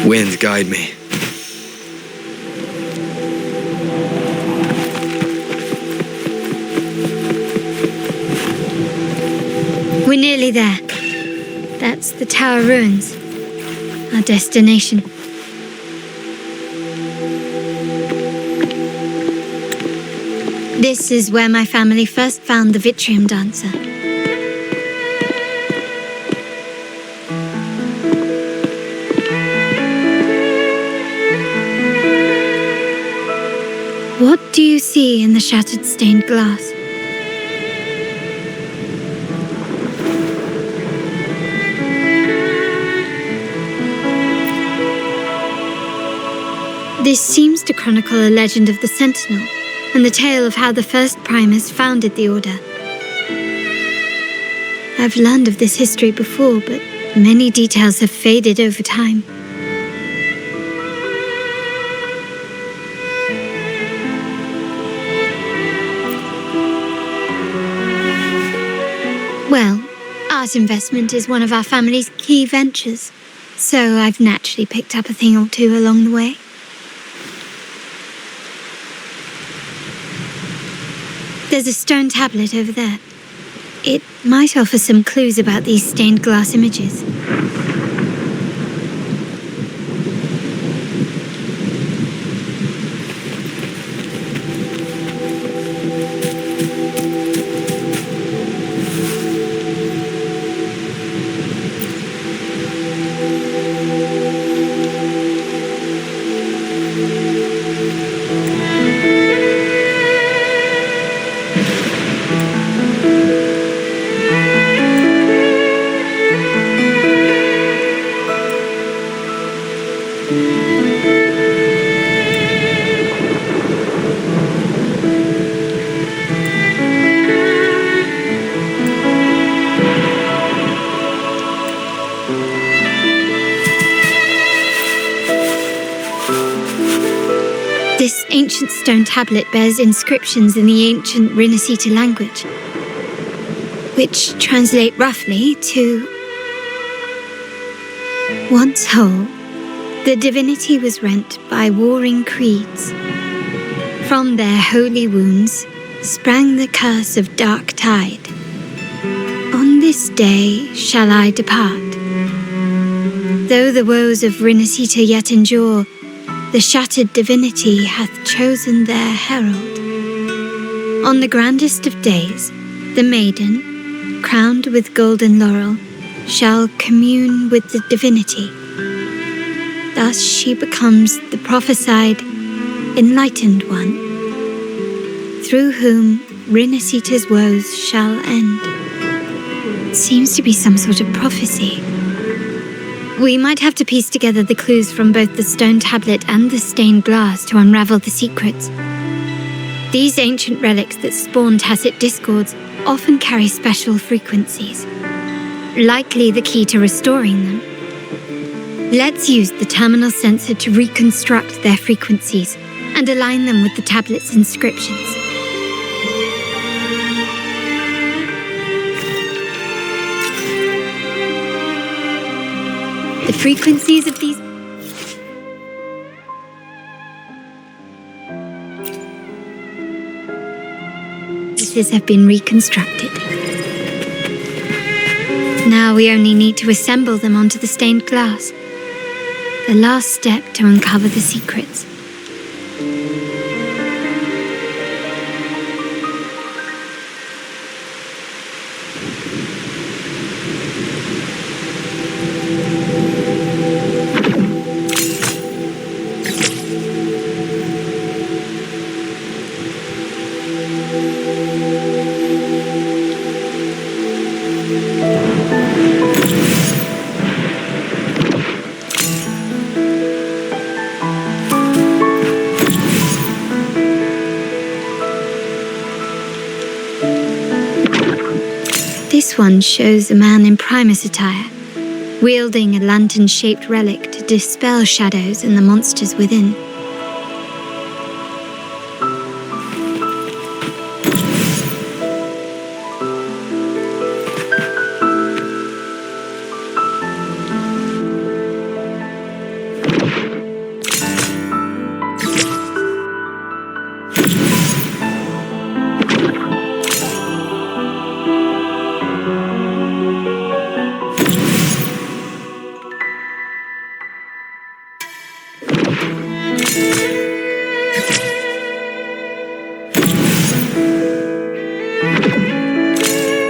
Wind, guide me. We're nearly there. That's the tower ruins. Our destination. This is where my family first found the Vitrium dancer. What do you see in the shattered stained glass? This seems to chronicle a legend of the Sentinel and the tale of how the first primers founded the Order. I've learned of this history before, but many details have faded over time. Well, art investment is one of our family's key ventures, so I've naturally picked up a thing or two along the way. There's a stone tablet over there. It might offer some clues about these stained glass images. This ancient stone tablet bears inscriptions in the ancient Rinascita language, which translate roughly to once whole, the divinity was rent by warring creeds. From their holy wounds sprang the curse of dark tide. On this day shall I depart. Though the woes of Rinascita yet endure, the shattered divinity hath chosen their herald. On the grandest of days, the maiden, crowned with golden laurel, shall commune with the divinity. Thus she becomes the prophesied, enlightened one, through whom Rinascita's woes shall end. It seems to be some sort of prophecy. We might have to piece together the clues from both the stone tablet and the stained glass to unravel the secrets. These ancient relics that spawn tacit discords often carry special frequencies, likely the key to restoring them. Let's use the terminal sensor to reconstruct their frequencies and align them with the tablet's inscriptions. The frequencies of these pieces have been reconstructed. Now we only need to assemble them onto the stained glass. The last step to uncover the secrets. This one shows a man in Primus attire, wielding a lantern-shaped relic to dispel shadows and the monsters within.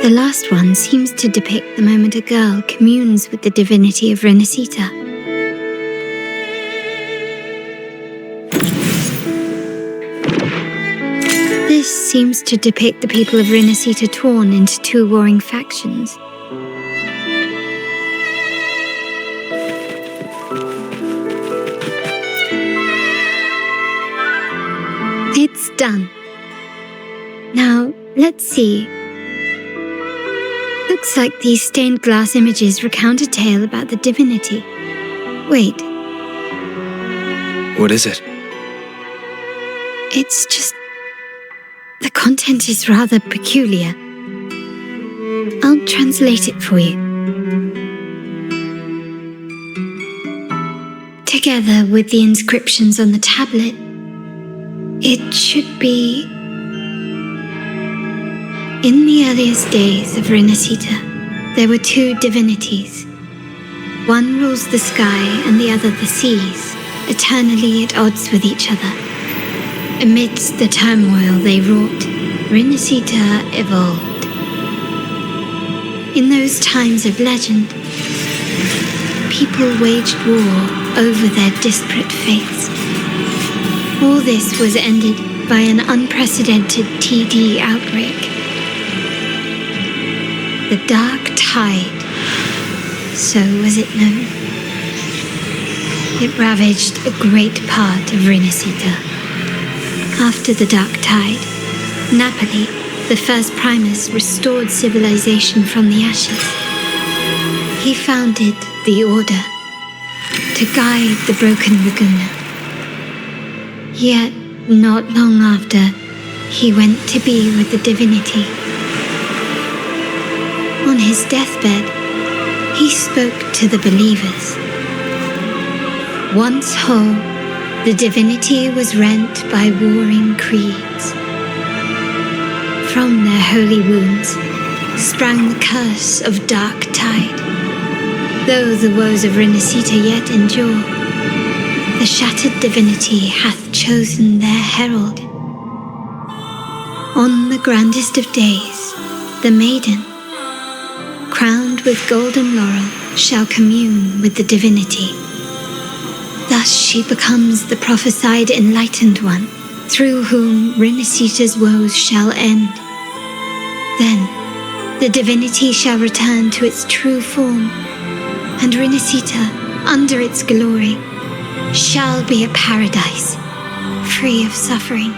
The last one seems to depict the moment a girl communes with the divinity of Rinascita. This seems to depict the people of Rinascita torn into two warring factions. It's done. Now, let's see. Looks like these stained glass images recount a tale about the divinity. Wait. What is it? It's just... the content is rather peculiar. I'll translate it for you. Together with the inscriptions on the tablet, it should be... In the earliest days of Rinascita, there were two divinities. One rules the sky and the other the seas, eternally at odds with each other. Amidst the turmoil they wrought, Rinascita evolved. In those times of legend, people waged war over their disparate faiths. All this was ended by an unprecedented TD outbreak. The Dark Tide, so was it known. It ravaged a great part of Rinascita. After the Dark Tide, Napoli, the first primus, restored civilization from the ashes. He founded the Order to guide the broken Laguna. Yet, not long after, he went to be with the divinity. On his deathbed, he spoke to the believers. Once whole, the divinity was rent by warring creeds. From their holy wounds sprang the curse of Dark Tide. Though the woes of Rinascita yet endure, the shattered divinity hath chosen their herald. On the grandest of days, the maiden, crowned with golden laurel, shall commune with the divinity. Thus she becomes the prophesied enlightened one, through whom Rinascita's woes shall end. Then the divinity shall return to its true form, and Rinascita, under its glory, shall be a paradise, free of suffering.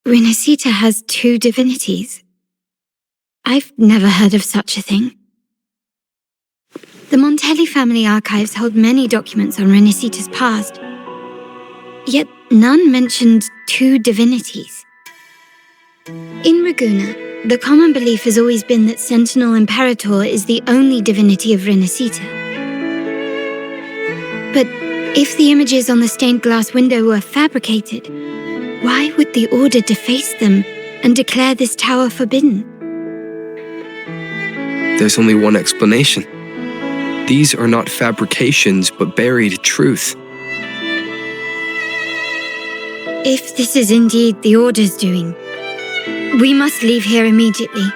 Rinascita has two divinities. I've never heard of such a thing. The Montelli family archives hold many documents on Rinascita's past, yet none mentioned two divinities. In Ragusa, the common belief has always been that Sentinel Imperator is the only divinity of Rinascita. But if the images on the stained glass window were fabricated, why would the Order deface them and declare this tower forbidden? There's only one explanation. These are not fabrications, but buried truth. If this is indeed the Order's doing, we must leave here immediately.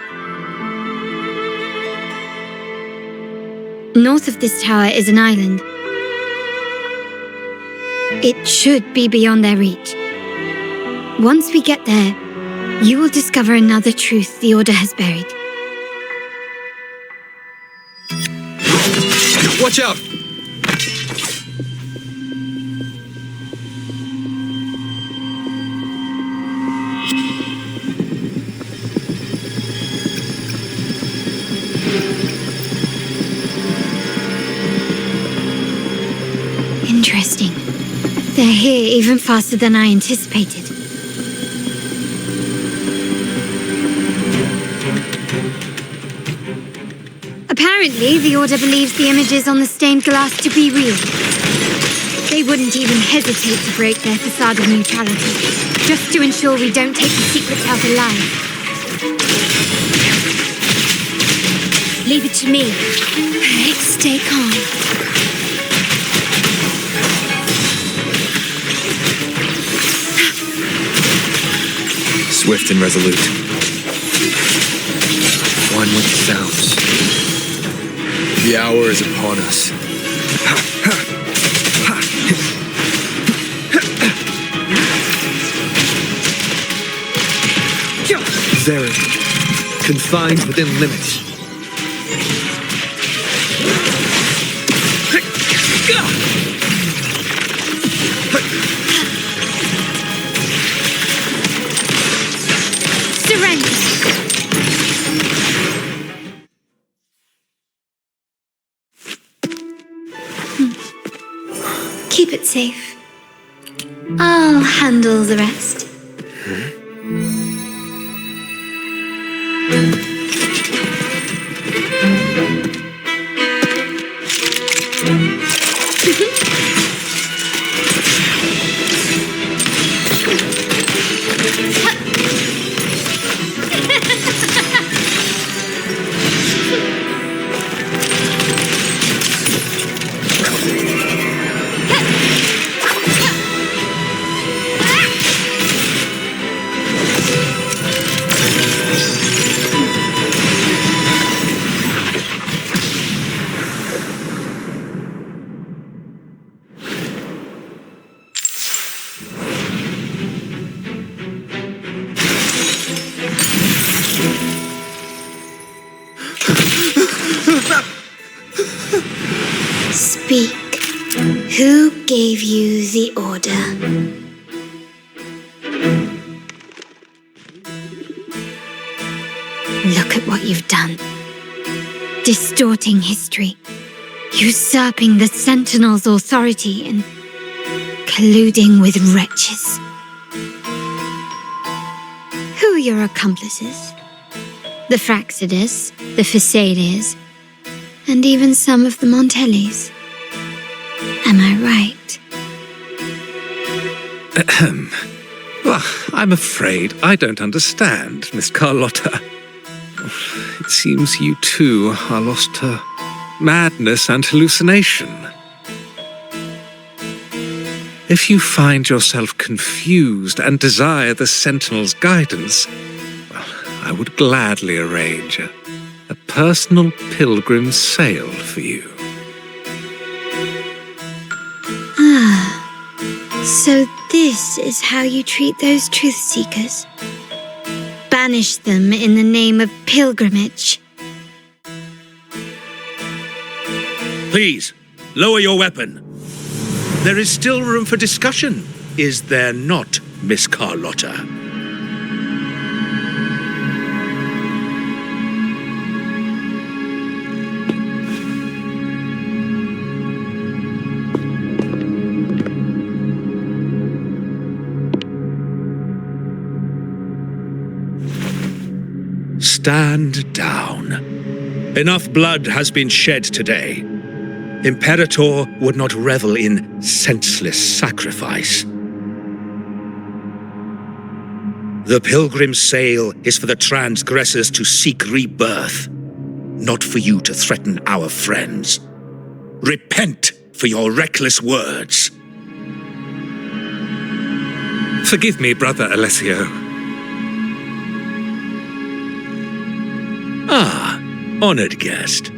North of this tower is an island. It should be beyond their reach. Once we get there, you will discover another truth the Order has buried. Watch out! Interesting. They're here even faster than I anticipated. Apparently, the Order believes the images on the stained glass to be real. They wouldn't even hesitate to break their facade of neutrality, just to ensure we don't take the secrets out alive. Leave it to me. Stay calm. swift and resolute. One with the sounds. The hour is upon us. Zeren, confined within limits. Surrender. Keep it safe. I'll handle the rest. Speak. Who gave you the order? Look at what you've done. Distorting history, usurping the Sentinel's authority, and colluding with wretches. Who are your accomplices? The Fraxidus, the Phasaedes, and even some of the Montellis. Am I right? Ahem. Well, I'm afraid I don't understand, Miss Carlotta. It seems you too are lost to madness and hallucination. If you find yourself confused and desire the Sentinel's guidance, well, I would gladly arrange a personal pilgrim's sail for you. So this is how you treat those truth seekers? Banish them in the name of pilgrimage. Please, lower your weapon. There is still room for discussion, is there not, Miss Carlotta? Stand down. Enough blood has been shed today. Imperator would not revel in senseless sacrifice. The pilgrim's sail is for the transgressors to seek rebirth, not for you to threaten our friends. Repent for your reckless words. Forgive me, Brother Alessio. Ah, honored guest.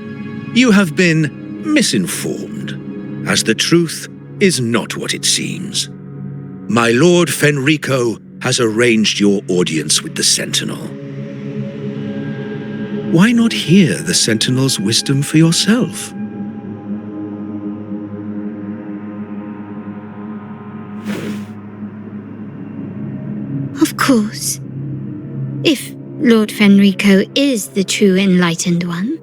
You have been misinformed, as the truth is not what it seems. My Lord Fenrico has arranged your audience with the Sentinel. Why not hear the Sentinel's wisdom for yourself? Of course. If Lord Fenrico is the true enlightened one.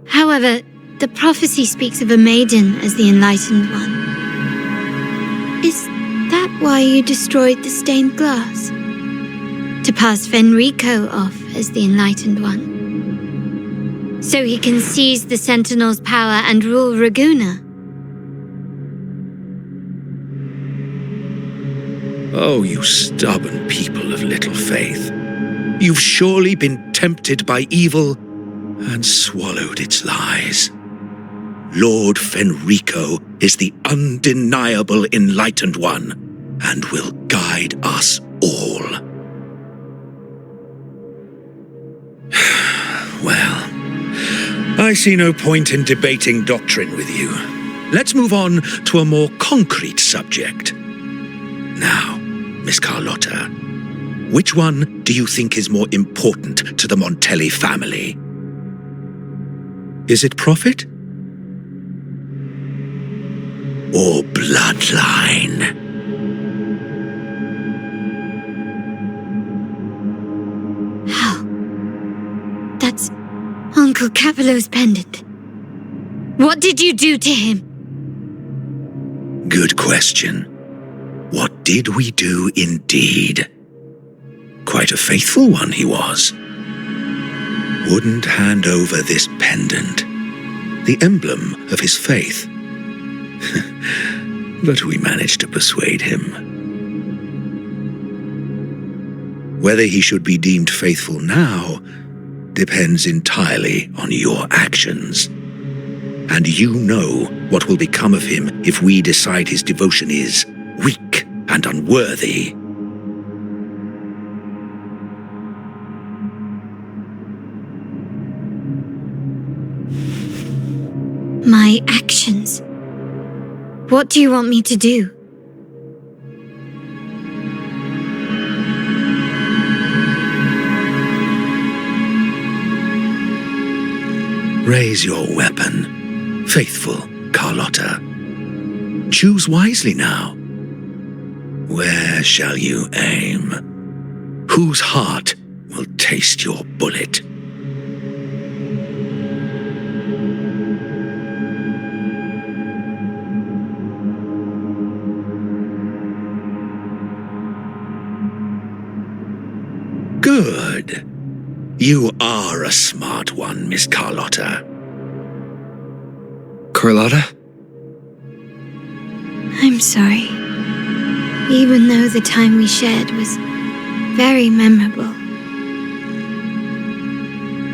However, the prophecy speaks of a maiden as the enlightened one. Is that why you destroyed the stained glass? To pass Fenrico off as the enlightened one? So he can seize the Sentinel's power and rule Raguna? Oh, you stubborn people of little faith. You've surely been tempted by evil and swallowed its lies. Lord Fenrico is the undeniable enlightened one and will guide us all. Well, I see no point in debating doctrine with you. Let's move on to a more concrete subject. Now, Miss Carlotta, which one do you think is more important to the Montelli family? Is it profit? Or bloodline? That's Uncle Capello's pendant. What did you do to him? Good question. What did we do indeed? Quite a faithful one he was. Wouldn't hand over this pendant, the emblem of his faith. But we managed to persuade him. Whether he should be deemed faithful now depends entirely on your actions. And you know what will become of him if we decide his devotion is weak and unworthy. My actions. What do you want me to do? Raise your weapon, faithful Carlotta. Choose wisely now. Where shall you aim? Whose heart will taste your bullet? Good. You are a smart one, Miss Carlotta. Carlotta? I'm sorry. Even though the time we shared was very memorable.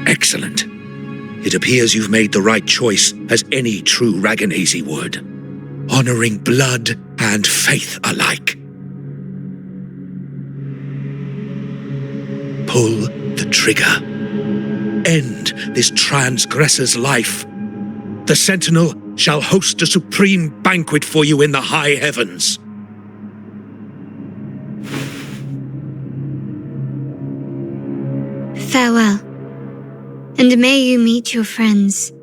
Excellent. It appears you've made the right choice, as any true Ragganese would, honoring blood and faith alike. Pull the trigger. End this transgressor's life. The Sentinel shall host a supreme banquet for you in the high heavens. Farewell. And may you meet your friends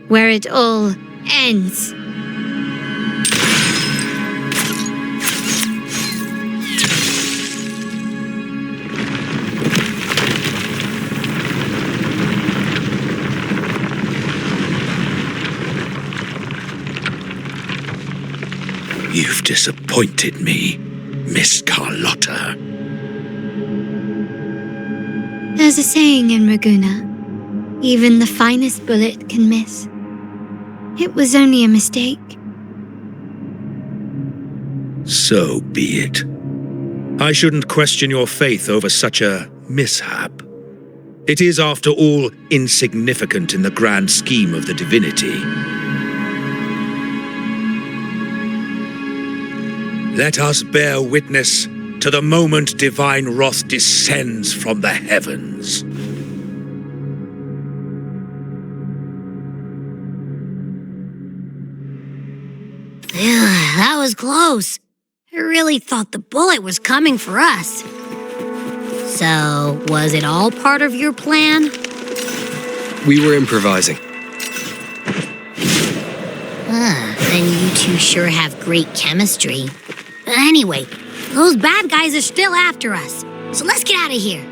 where it all ends. You've disappointed me, Miss Carlotta. There's a saying in Raguna, even the finest bullet can miss. It was only a mistake. So be it. I shouldn't question your faith over such a mishap. It is, after all, insignificant in the grand scheme of the divinity. Let us bear witness to the moment divine wrath descends from the heavens. That was close. I really thought the bullet was coming for us. So, was it all part of your plan? We were improvising. Then you two sure have great chemistry. Anyway, those bad guys are still after us, so let's get out of here.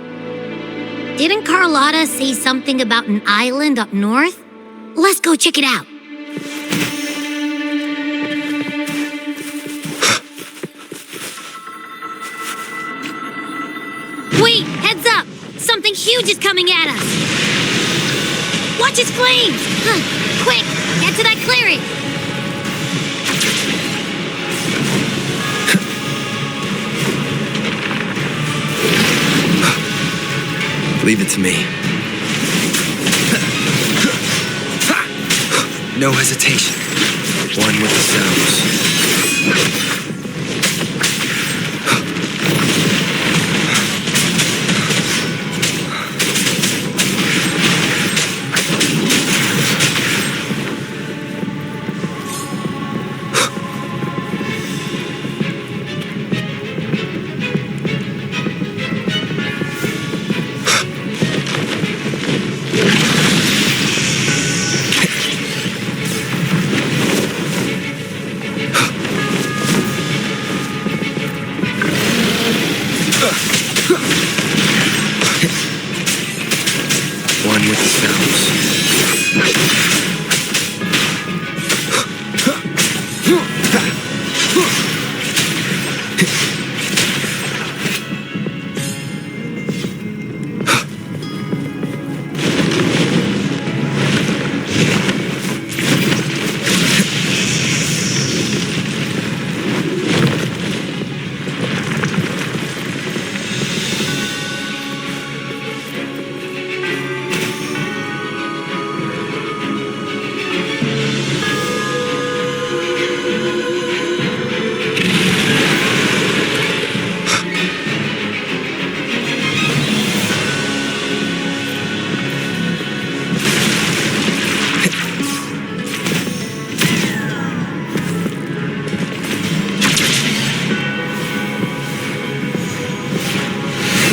Didn't Carlotta say something about an island up north? Let's go check it out. Wait, heads up! Something huge is coming at us! Watch its flames! Quick, get to that clearing! Leave it to me. No hesitation. One with the sounds.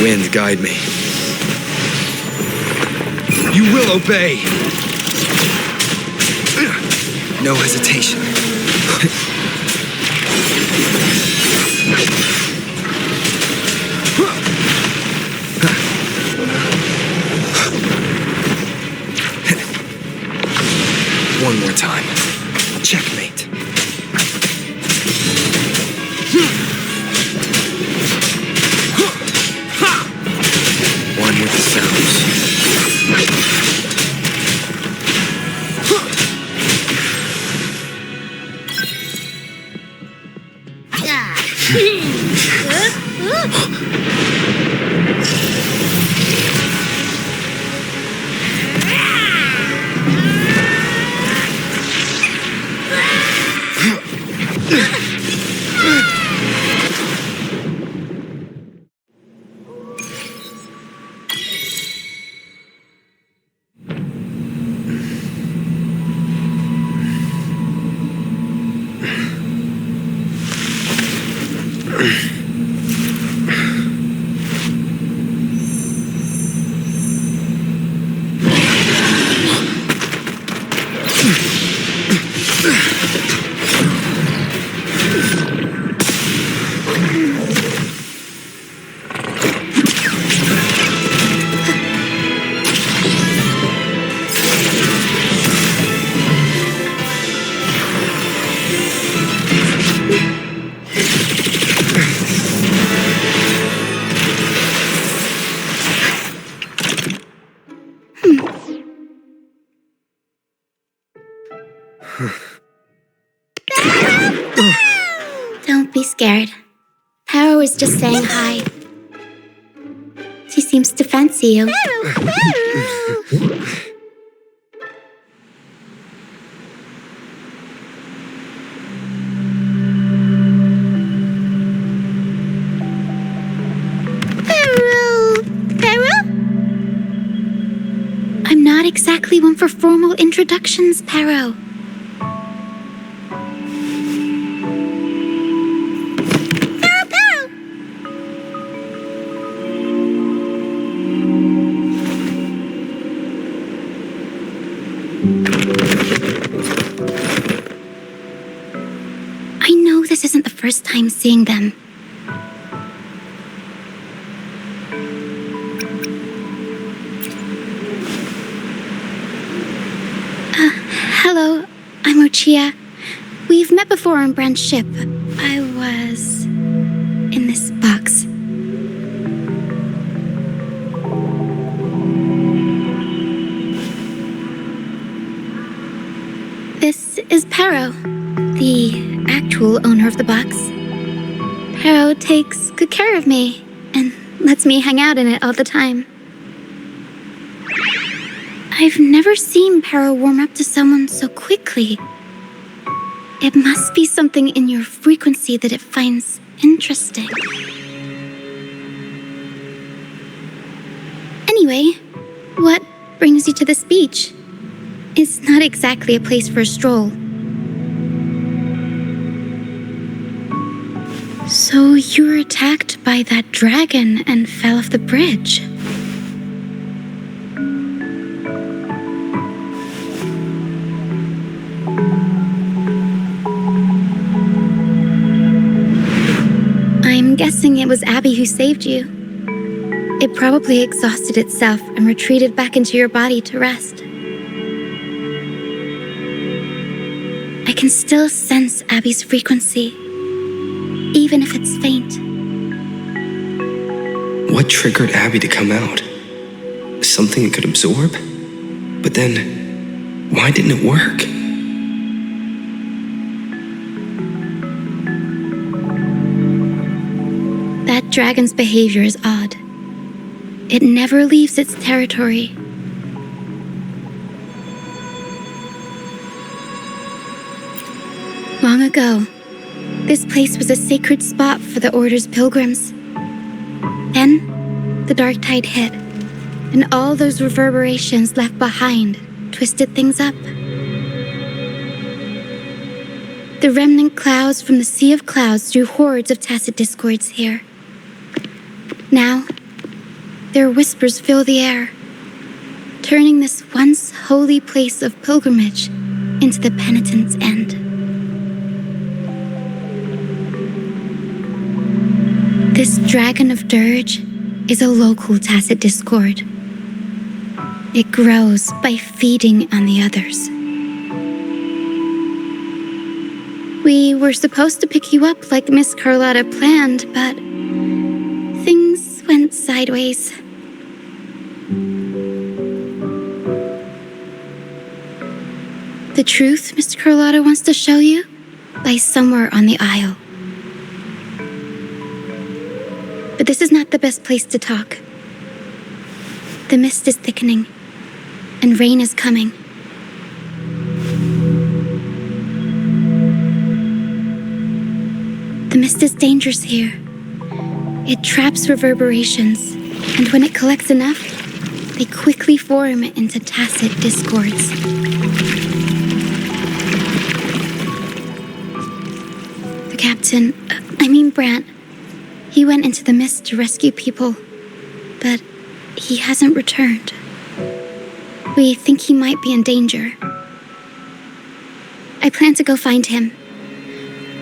Wind, guide me. You will obey! No hesitation. One more time. Checkmate. One with the sounds. Don't be scared. Paro was just saying hi. She seems to fancy you. I'm not exactly one for formal introductions, Paro. I know this isn't the first time seeing them. Hello, I'm Ochia. We've met before on Brand's ship. I was in this box. This is Paro, the actual owner of the box. Paro takes good care of me and lets me hang out in it all the time. I've never seen Paro warm up to someone so quickly. It must be something in your frequency that it finds interesting. Anyway, what brings you to this beach? It's not exactly a place for a stroll. So you were attacked by that dragon and fell off the bridge. I'm guessing it was Abby who saved you. It probably exhausted itself and retreated back into your body to rest. I can still sense Abby's frequency, even if it's faint. What triggered Abby to come out? Something it could absorb? But then, why didn't it work? That dragon's behavior is odd. It never leaves its territory. Long ago, this place was a sacred spot for the Order's pilgrims. Then, the dark tide hit, and all those reverberations left behind twisted things up. The remnant clouds from the sea of clouds drew hordes of tacit discords here. Now, their whispers fill the air, turning this once holy place of pilgrimage into the penitent's end. This dragon of dirge is a local tacit discord. It grows by feeding on the others. We were supposed to pick you up like Miss Carlotta planned, but things went sideways. The truth Mr. Carlotta wants to show you lies somewhere on the aisle. But this is not the best place to talk. The mist is thickening, and rain is coming. The mist is dangerous here. It traps reverberations, and when it collects enough, they quickly form into tacit discords. The captain, Brant, he went into the mist to rescue people, but he hasn't returned. We think he might be in danger. I plan to go find him.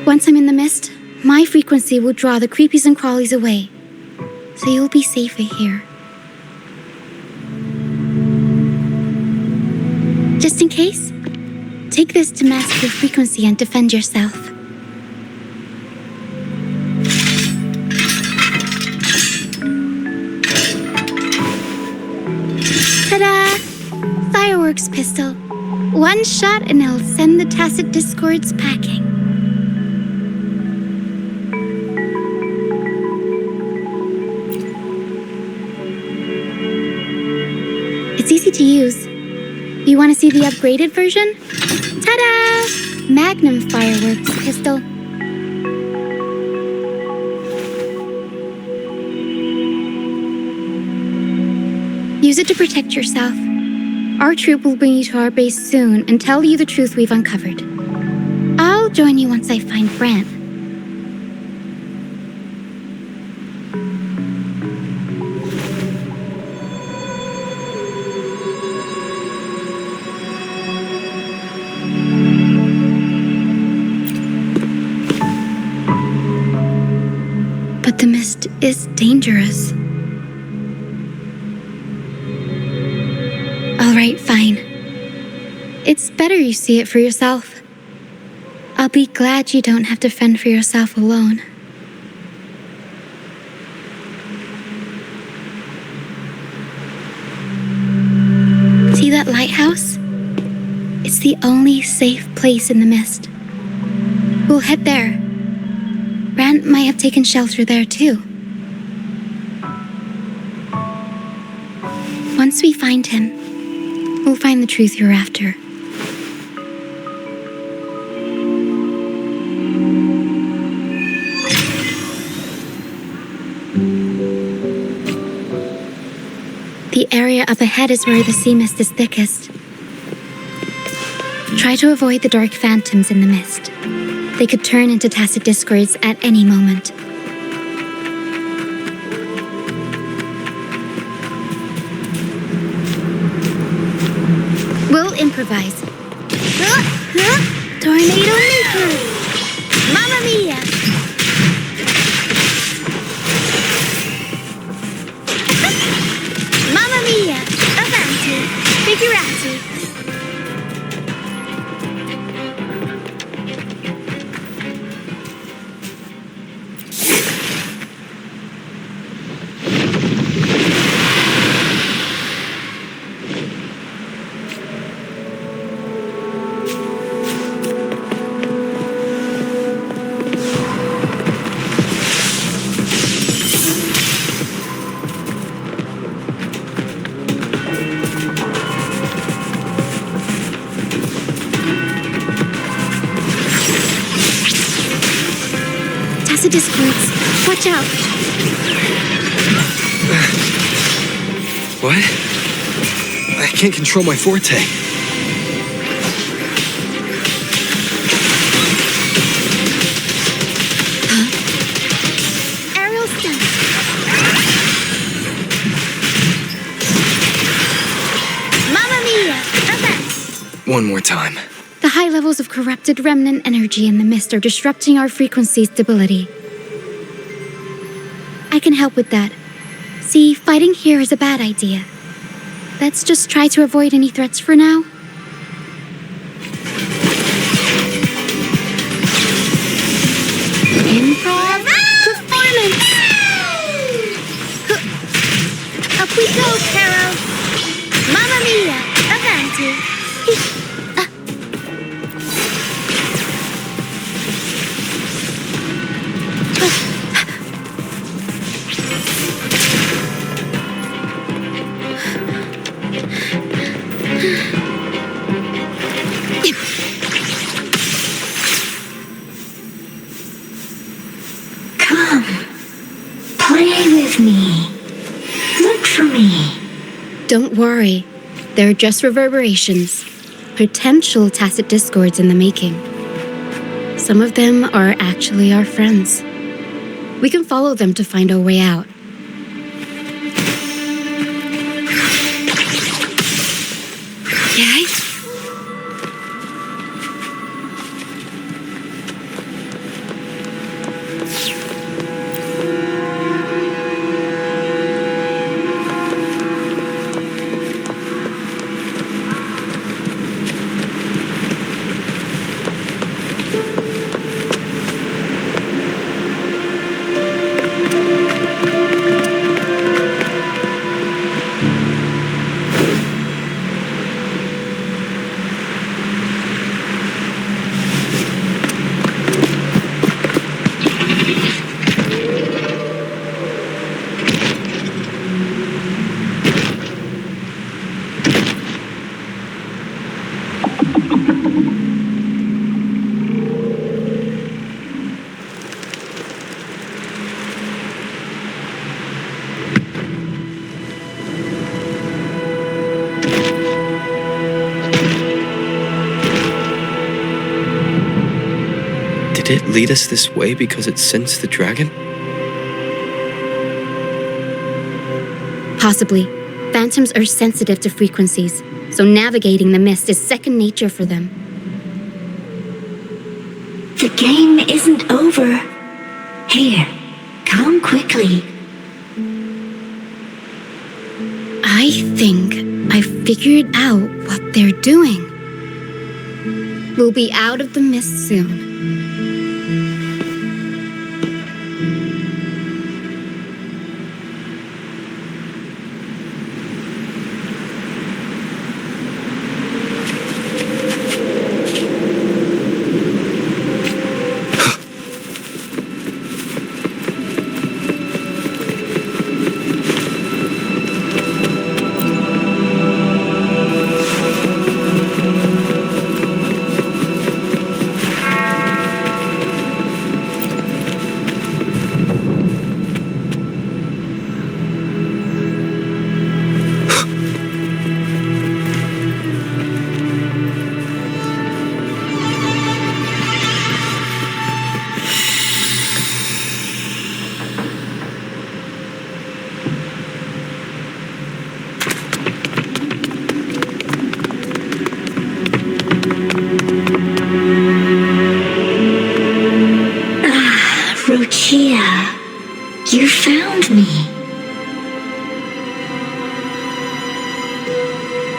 Once I'm in the mist, my frequency will draw the creepies and crawlies away, so you'll be safer here. Just in case, take this to mask your frequency and defend yourself. Ta-da! Fireworks pistol. One shot and it'll send the tacit discords packing. It's easy to use. You want to see the upgraded version? Ta-da! Magnum fireworks pistol. Use it to protect yourself. Our troop will bring you to our base soon and tell you the truth we've uncovered. I'll join you once I find Brant. But the mist is dangerous. All right, fine. It's better you see it for yourself. I'll be glad you don't have to fend for yourself alone. See that lighthouse? It's the only safe place in the mist. We'll head there. Brant might have taken shelter there too. Once we find him, we'll find the truth you're after. The area up ahead is where the sea mist is thickest. Try to avoid the dark phantoms in the mist. They could turn into tacit discords at any moment. We'll improvise. Tornado maker! Mamma mia! Mamma mia! Avanti! Figurati! Tacit discords. Watch out. What? I can't control my forte. Aerial stunt. Mamma mia! Event! One more time. The high levels of corrupted remnant energy in the mist are disrupting our frequency stability. I can help with that. See, fighting here is a bad idea. Let's just try to avoid any threats for now. Improv performance! Up we go, Caro! Mamma mia! Avanti! Come, play with me. Look for me. Don't worry. They're just reverberations. Potential tacit discords in the making. Some of them are actually our friends. We can follow them to find our way out. Okay? Did it lead us this way because it sensed the dragon? Possibly. Phantoms are sensitive to frequencies, so navigating the mist is second nature for them. The game isn't over. Here, come quickly. I think I figured out what they're doing. We'll be out of the mist soon. You found me.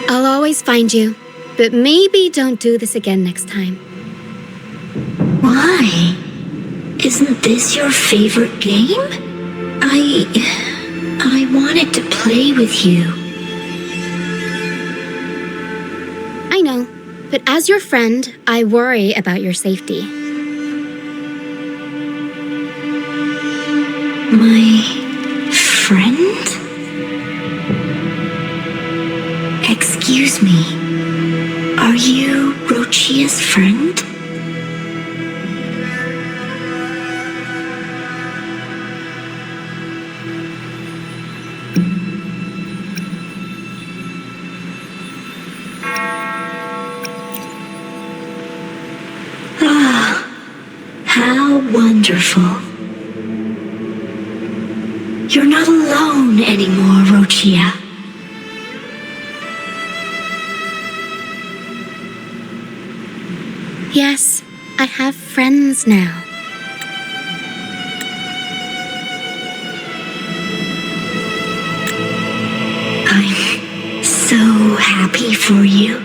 I'll always find you, but maybe don't do this again next time. Why? Isn't this your favorite game? I wanted to play with you. I know, but as your friend, I worry about your safety. My friend? Excuse me. Are you Rochia's friend? How wonderful. You're not alone anymore, Rochia. Yes, I have friends now. I'm so happy for you.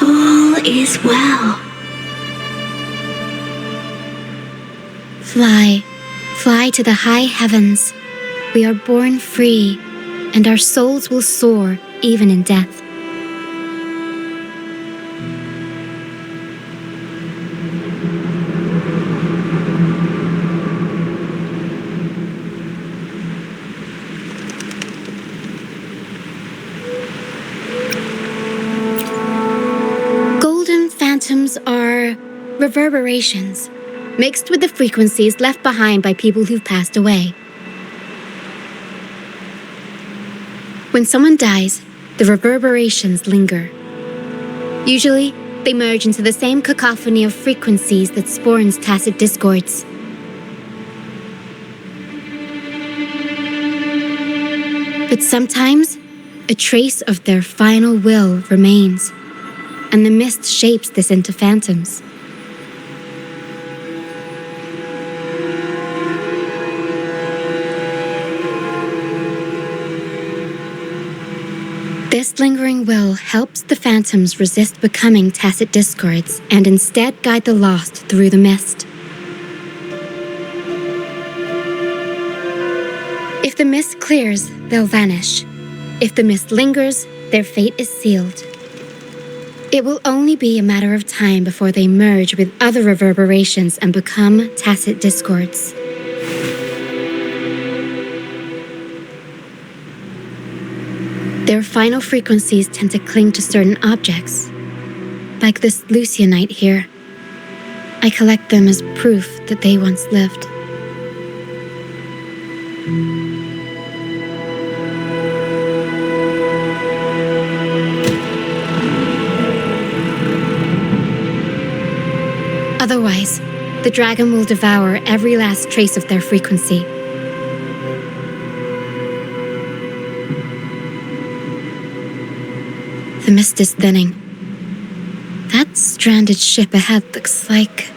All is well. Fly to the high heavens. We are born free, and our souls will soar even in death. Golden phantoms are reverberations, mixed with the frequencies left behind by people who've passed away. When someone dies, the reverberations linger. Usually, they merge into the same cacophony of frequencies that spawns tacit discords. But sometimes, a trace of their final will remains, and the mist shapes this into phantoms. This lingering will helps the phantoms resist becoming tacit discords and instead guide the lost through the mist. If the mist clears, they'll vanish. If the mist lingers, their fate is sealed. It will only be a matter of time before they merge with other reverberations and become tacit discords. Their final frequencies tend to cling to certain objects, like this Lucianite here. I collect them as proof that they once lived. Otherwise, the dragon will devour every last trace of their frequency. The mist is thinning. That stranded ship ahead looks like...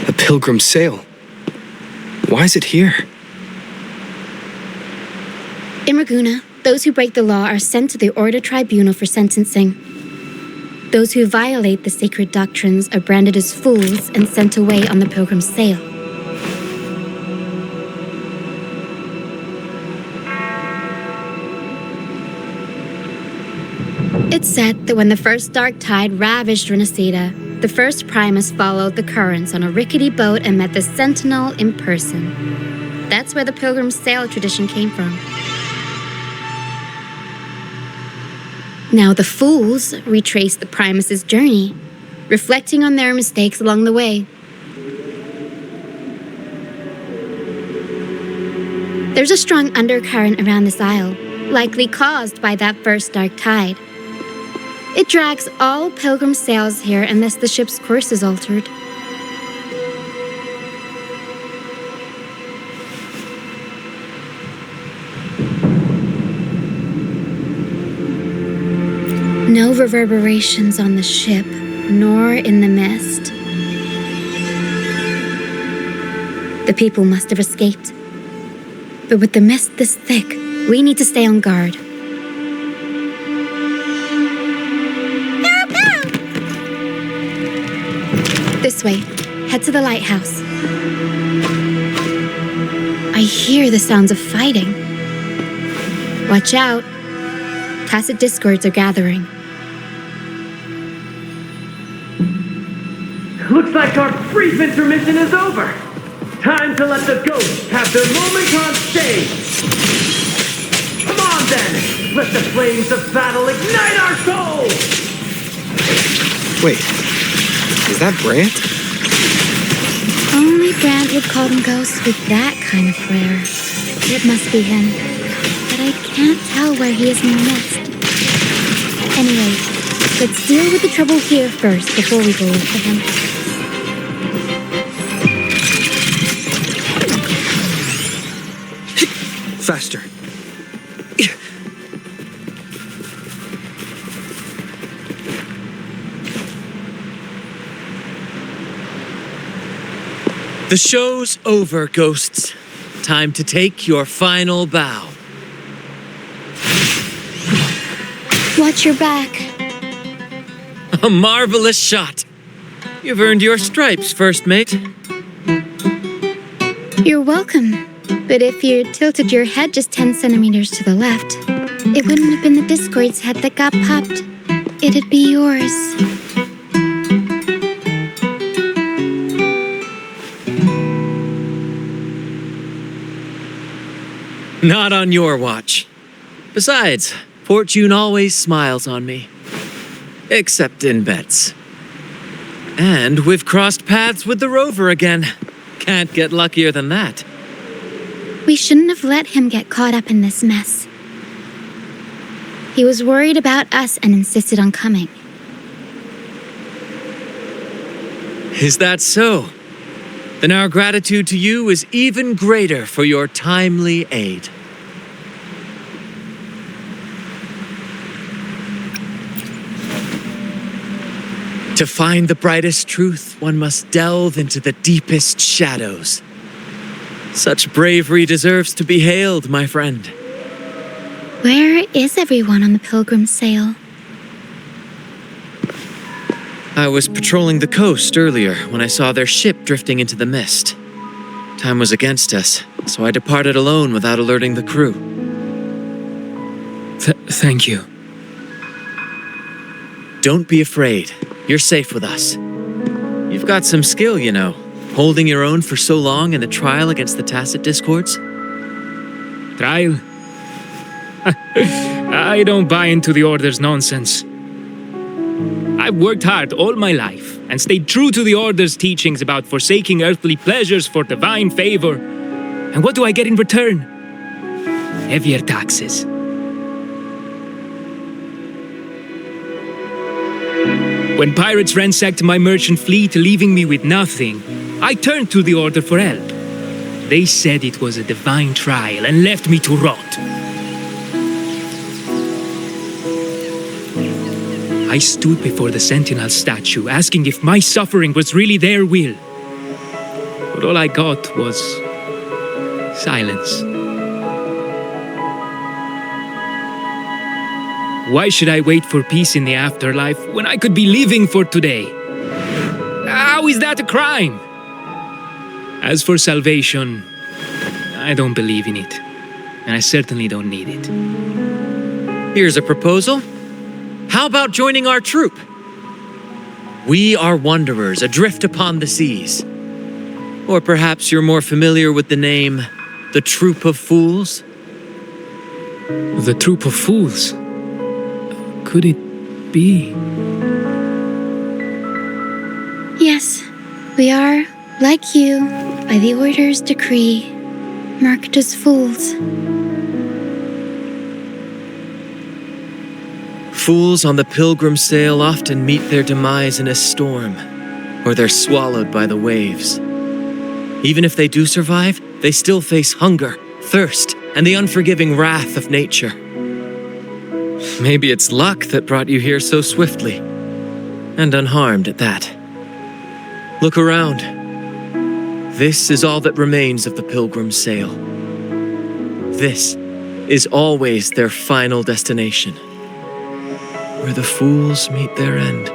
A pilgrim's sail. Why is it here? In Raguna, those who break the law are sent to the Order Tribunal for sentencing. Those who violate the sacred doctrines are branded as fools and sent away on the pilgrim's sail. It's said that when the first dark tide ravaged Rinascita, the first Primus followed the currents on a rickety boat and met the Sentinel in person. That's where the pilgrim's sail tradition came from. Now the fools retrace the Primus's journey, reflecting on their mistakes along the way. There's a strong undercurrent around this isle, likely caused by that first dark tide. It drags all pilgrim sails here unless the ship's course is altered. No reverberations on the ship, nor in the mist. The people must have escaped. But with the mist this thick, we need to stay on guard. This way. Head to the lighthouse. I hear the sounds of fighting. Watch out. Tacit discords are gathering. Looks like our brief intermission is over. Time to let the ghosts have their moment on stage. Let the flames of battle ignite our souls! Wait, is that Brant? Only Brant would call them ghosts with that kind of flair. It must be him. But I can't tell where he is in the mist. Anyway, let's deal with the trouble here first before we go look for him. Faster. The show's over, ghosts. Time to take your final bow. Watch your back. A marvelous shot. You've earned your stripes, first mate. You're welcome. But if you tilted your head just 10 centimeters to the left, it wouldn't have been the Discord's head that got popped. It'd be yours. Not on your watch. Besides, fortune always smiles on me. Except in bets. And we've crossed paths with the rover again. Can't get luckier than that. We shouldn't have let him get caught up in this mess. He was worried about us and insisted on coming. Is that so? Then our gratitude to you is even greater for your timely aid. To find the brightest truth, one must delve into the deepest shadows. Such bravery deserves to be hailed, my friend. Where is everyone on the Pilgrim sail? I was patrolling the coast earlier when I saw their ship drifting into the mist. Time was against us, so I departed alone without alerting the crew. Thank you. Don't be afraid. You're safe with us. You've got some skill, you know, holding your own for so long in the trial against the Tacit Discords. Trial? I don't buy into the Order's nonsense. I've worked hard all my life and stayed true to the Order's teachings about forsaking earthly pleasures for divine favor. And what do I get in return? Heavier taxes. When pirates ransacked my merchant fleet, leaving me with nothing, I turned to the Order for help. They said it was a divine trial and left me to rot. I stood before the Sentinel statue, asking if my suffering was really their will. But all I got was silence. Why should I wait for peace in the afterlife when I could be living for today? How is that a crime? As for salvation, I don't believe in it, and I certainly don't need it. Here's a proposal. How about joining our troop? We are wanderers adrift upon the seas. Or perhaps you're more familiar with the name, the Troop of Fools? The Troop of Fools? Could it be? Yes, we are, like you, by the Order's decree, marked as fools. Fools on the Pilgrim sail often meet their demise in a storm, or they're swallowed by the waves. Even if they do survive, they still face hunger, thirst, and the unforgiving wrath of nature. Maybe it's luck that brought you here so swiftly, and unharmed at that. Look around. This is all that remains of the Pilgrim sail. This is always their final destination, where the fools meet their end.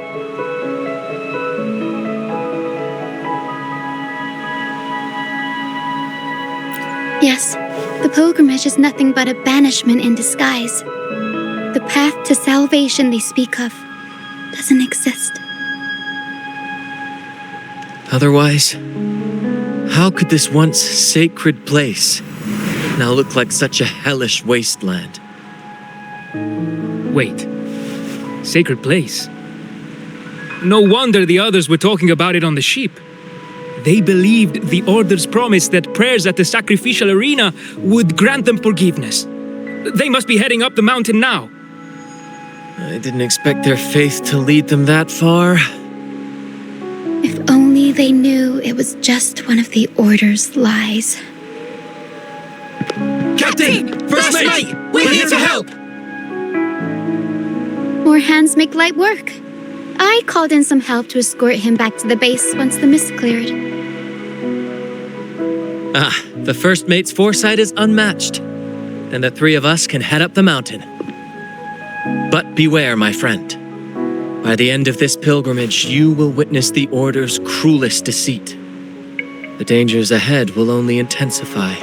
Yes, the pilgrimage is nothing but a banishment in disguise. The path to salvation they speak of doesn't exist. Otherwise, how could this once sacred place now look like such a hellish wasteland? Wait. Sacred place? No wonder the others were talking about it on the ship. They believed the Order's promise that prayers at the sacrificial arena would grant them forgiveness. They must be heading up the mountain now. I didn't expect their faith to lead them that far. If only they knew it was just one of the Order's lies. Captain! First mate! We're here to help! More hands make light work. I called in some help to escort him back to the base once the mist cleared. The first mate's foresight is unmatched. Then the three of us can head up the mountain. But beware, my friend. By the end of this pilgrimage, you will witness the Order's cruelest deceit. The dangers ahead will only intensify.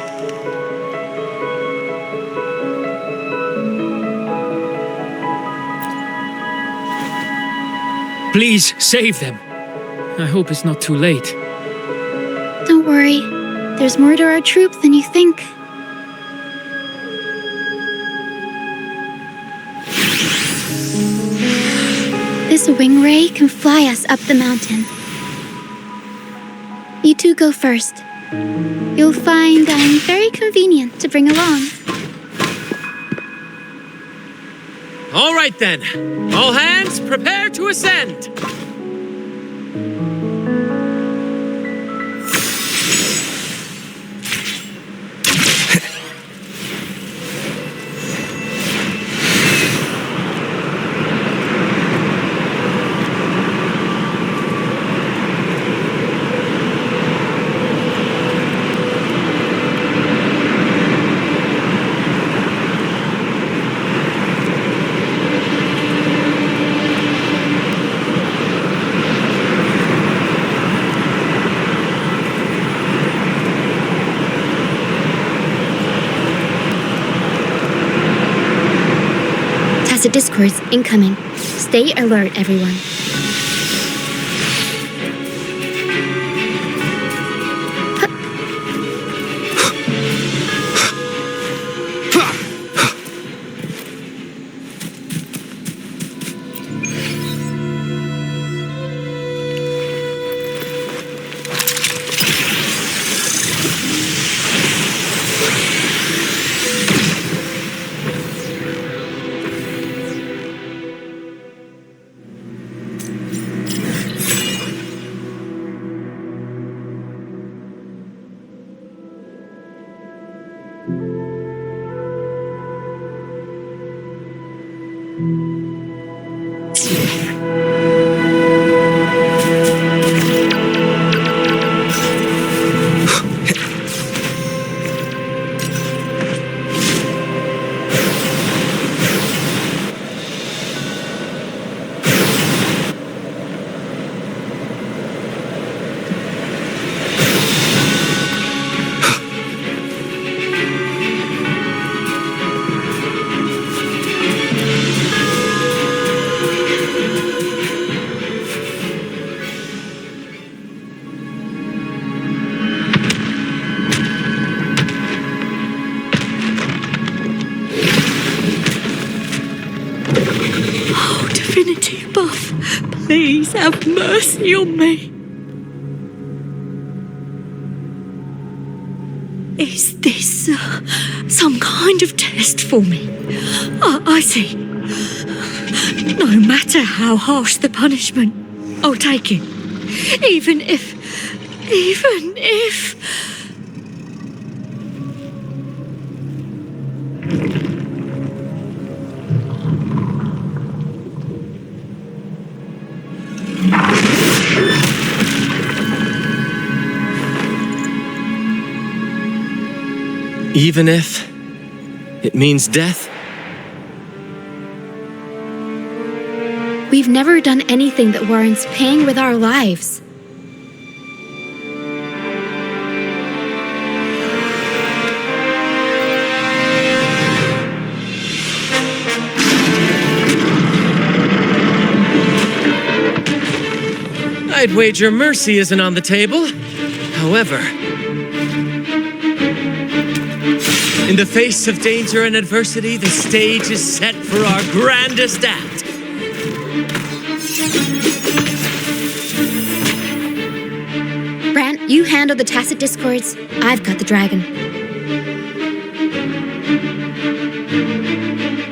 Please, save them. I hope it's not too late. Don't worry. There's more to our troop than you think. This wing ray can fly us up the mountain. You two go first. You'll find I'm very convenient to bring along. All right then. All hands, prepare to ascend. Discords incoming. Stay alert, everyone. Please have mercy on me. Is this some kind of test for me? I see. No matter how harsh the punishment, I'll take it. Even if... Even if it means death? We've never done anything that warrants paying with our lives. I'd wager mercy isn't on the table. However... In the face of danger and adversity, the stage is set for our grandest act. Brant, you handle the tacit discords. I've got the dragon.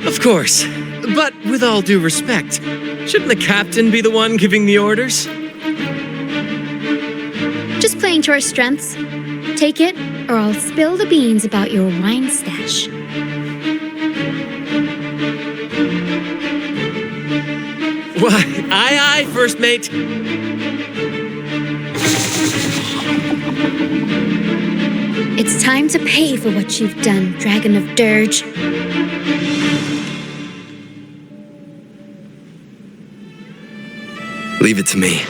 Of course. But with all due respect, shouldn't the captain be the one giving the orders? Just playing to our strengths. Take it, or I'll spill the beans about your wine stash. Why, aye, first mate. It's time to pay for what you've done, Dragon of Dirge. Leave it to me.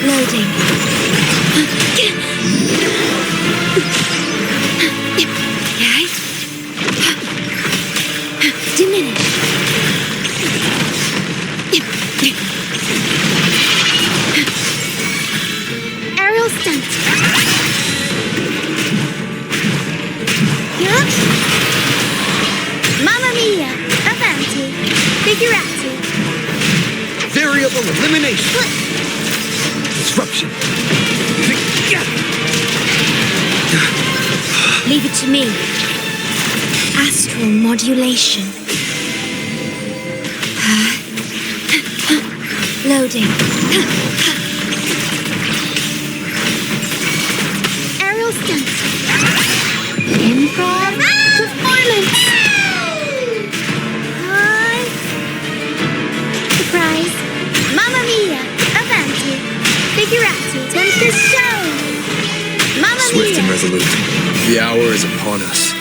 Loading. Diminish. Aerial stunt. Yup. Mamma mia. Avanti. Figurati. Variable elimination. Disruption. Leave it to me. Astral modulation. Loading. Aerial stunt. Improv performance. Hi. Surprise. Mamma mia. Avanti. Figurati. Tempest show. Mamma Swift mia. and resolute. The hour is upon us.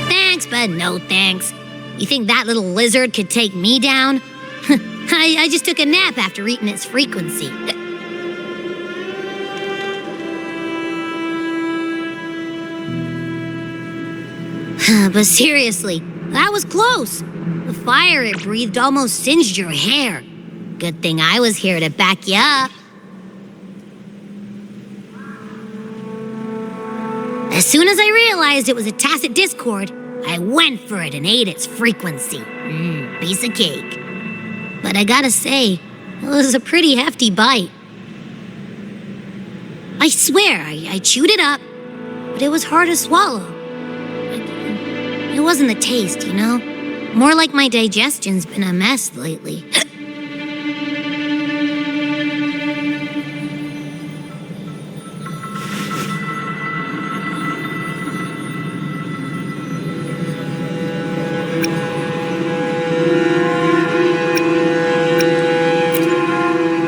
Thanks, but no thanks. You think that little lizard could take me down? I just took a nap after eating its frequency. But seriously, that was close. The fire it breathed almost singed your hair. Good thing I was here to back you up. As soon as I realized it was a tacit discord, I went for it and ate its frequency. Piece of cake. But I gotta say, it was a pretty hefty bite. I swear, I chewed it up, but it was hard to swallow. It wasn't the taste, you know? More like my digestion's been a mess lately.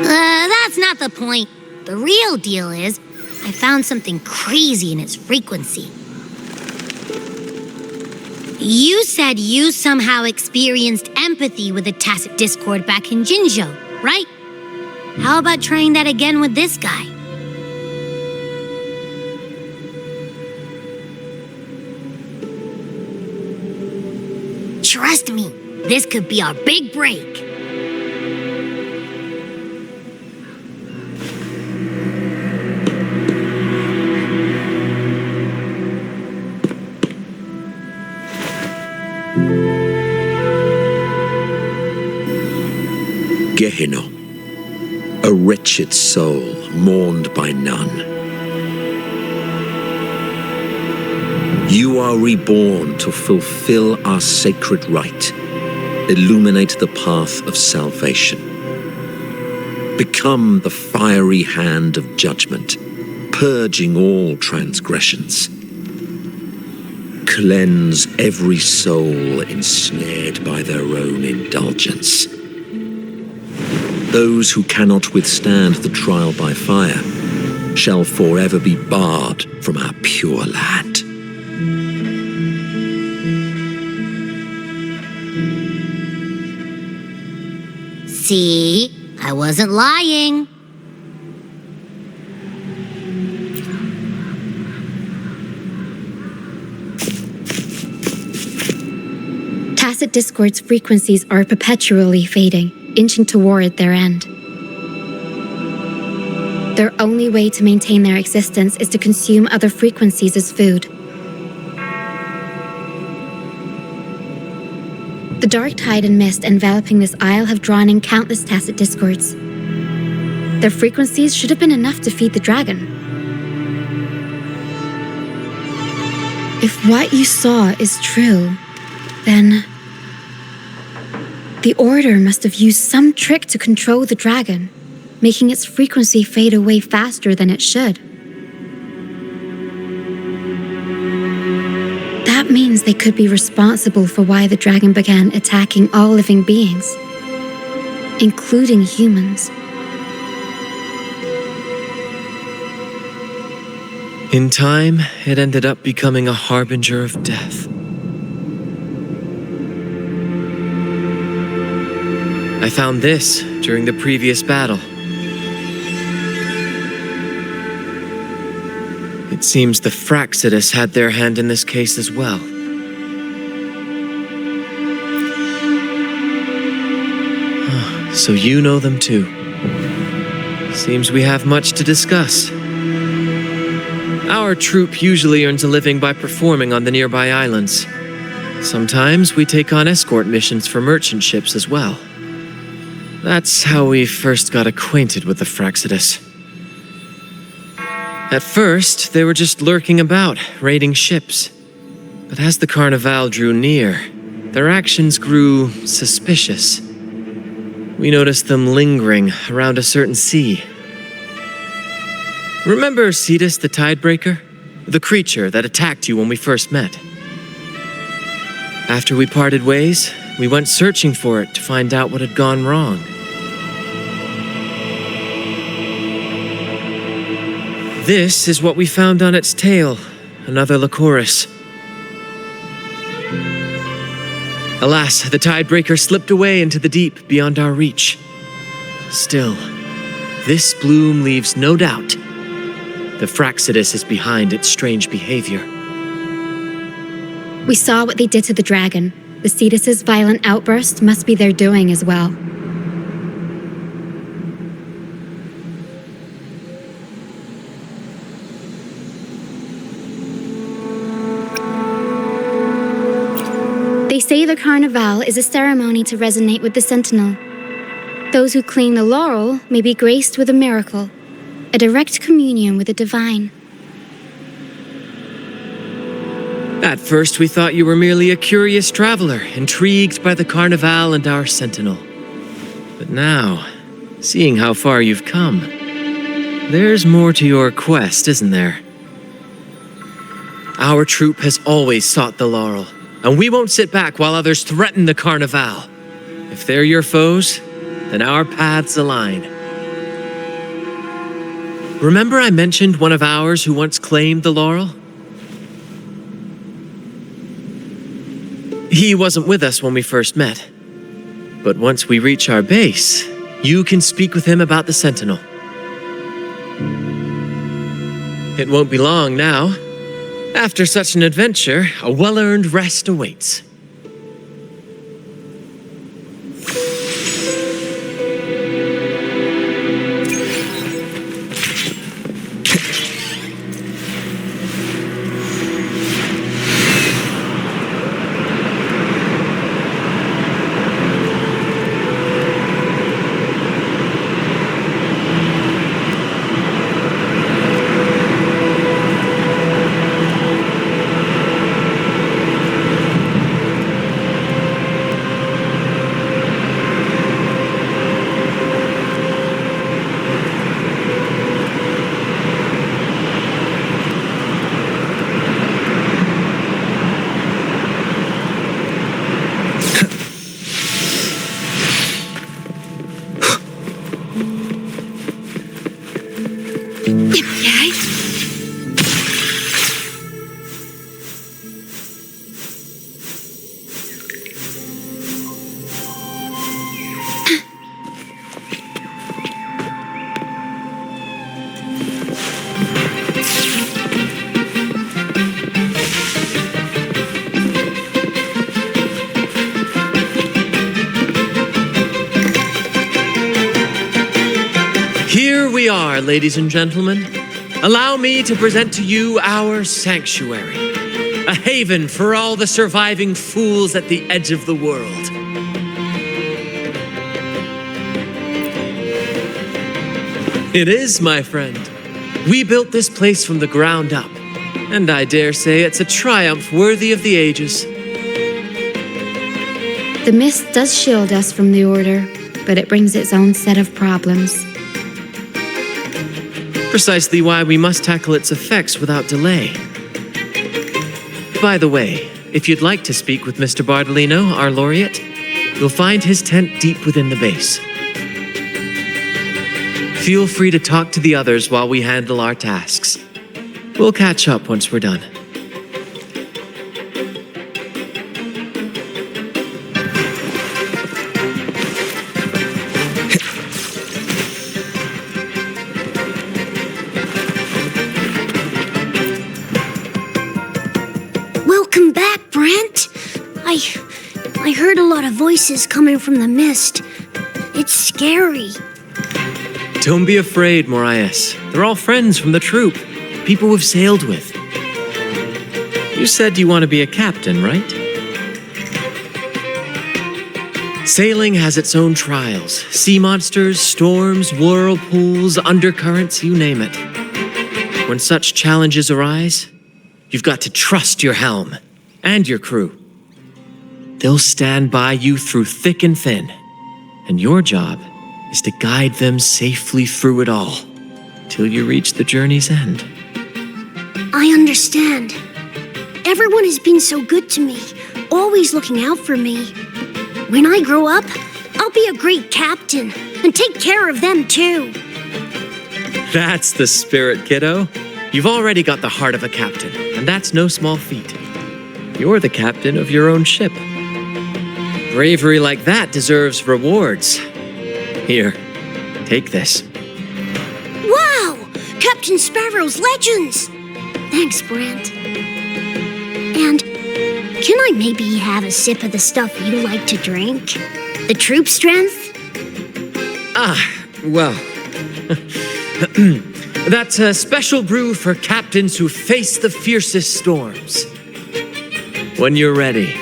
That's not the point. The real deal is, I found something crazy in its frequency. You said you somehow experienced empathy with the tacit discord back in Jinzhou, right? How about trying that again with this guy? Trust me, this could be our big break. Gehenna, a wretched soul mourned by none. You are reborn to fulfill our sacred rite, illuminate the path of salvation. Become the fiery hand of judgment, purging all transgressions. Cleanse every soul ensnared by their own indulgence. Those who cannot withstand the trial by fire shall forever be barred from our pure land. See? I wasn't lying. Tacit discord's frequencies are perpetually fading, inching toward their end. Their only way to maintain their existence is to consume other frequencies as food. The dark tide and mist enveloping this isle have drawn in countless tacit discords. Their frequencies should have been enough to feed the dragon. If what you saw is true, then the Order must have used some trick to control the dragon, making its frequency fade away faster than it should. That means they could be responsible for why the dragon began attacking all living beings, including humans. In time, it ended up becoming a harbinger of death. I found this during the previous battle. It seems the Fraxidus had their hand in this case as well. So you know them too. Seems we have much to discuss. Our troop usually earns a living by performing on the nearby islands. Sometimes we take on escort missions for merchant ships as well. That's how we first got acquainted with the Fraxidus. At first, they were just lurking about, raiding ships. But as the Carnival drew near, their actions grew suspicious. We noticed them lingering around a certain sea. Remember Cetus the Tidebreaker? The creature that attacked you when we first met? After we parted ways, we went searching for it to find out what had gone wrong. This is what we found on its tail, another Lycoris. Alas, the Tidebreaker slipped away into the deep beyond our reach. Still, this bloom leaves no doubt. The Fraxidus is behind its strange behavior. We saw what they did to the dragon. The Cetus's violent outburst must be their doing as well. They say the Carnival is a ceremony to resonate with the Sentinel. Those who claim the laurel may be graced with a miracle, a direct communion with the divine. At first, we thought you were merely a curious traveler, intrigued by the Carnival and our Sentinel. But now, seeing how far you've come, there's more to your quest, isn't there? Our troop has always sought the laurel, and we won't sit back while others threaten the Carnival. If they're your foes, then our paths align. Remember I mentioned one of ours who once claimed the laurel? He wasn't with us when we first met. But once we reach our base, you can speak with him about the Sentinel. It won't be long now. After such an adventure, a well-earned rest awaits. Okay. Here we are, ladies and gentlemen. Allow me to present to you our sanctuary, a haven for all the surviving fools at the edge of the world. It is, my friend. We built this place from the ground up, and I dare say it's a triumph worthy of the ages. The mist does shield us from the Order, but it brings its own set of problems. Precisely why we must tackle its effects without delay. By the way, if you'd like to speak with Mr. Bardolino, our laureate, you'll find his tent deep within the base. Feel free to talk to the others while we handle our tasks. We'll catch up once we're done. Welcome back, Brent. I heard a lot of voices coming from the mist. It's scary. Don't be afraid, Morias. They're all friends from the troop, people we've sailed with. You said you want to be a captain, right? Sailing has its own trials. Sea monsters, storms, whirlpools, undercurrents, you name it. When such challenges arise, you've got to trust your helm and your crew. They'll stand by you through thick and thin, and your job is to guide them safely through it all, till you reach the journey's end. I understand. Everyone has been so good to me, always looking out for me. When I grow up, I'll be a great captain and take care of them too. That's the spirit, kiddo. You've already got the heart of a captain, and that's no small feat. You're the captain of your own ship. Bravery like that deserves rewards. Here, take this. Wow! Captain Sparrow's legends! Thanks, Brent. And can I maybe have a sip of the stuff you like to drink? The troop strength? Well... That's a special brew for captains who face the fiercest storms. When you're ready,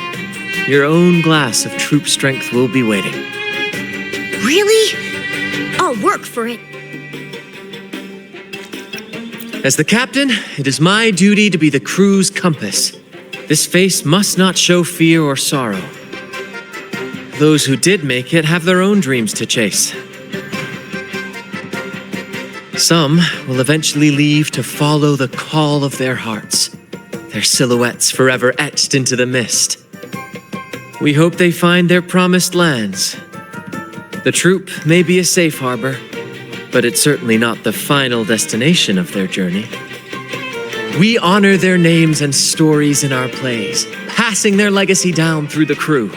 your own glass of troop strength will be waiting. Really? I'll work for it. As the captain, it is my duty to be the crew's compass. This face must not show fear or sorrow. Those who did make it have their own dreams to chase. Some will eventually leave to follow the call of their hearts, their silhouettes forever etched into the mist. We hope they find their promised lands. The troop may be a safe harbor, but it's certainly not the final destination of their journey. We honor their names and stories in our plays, passing their legacy down through the crew.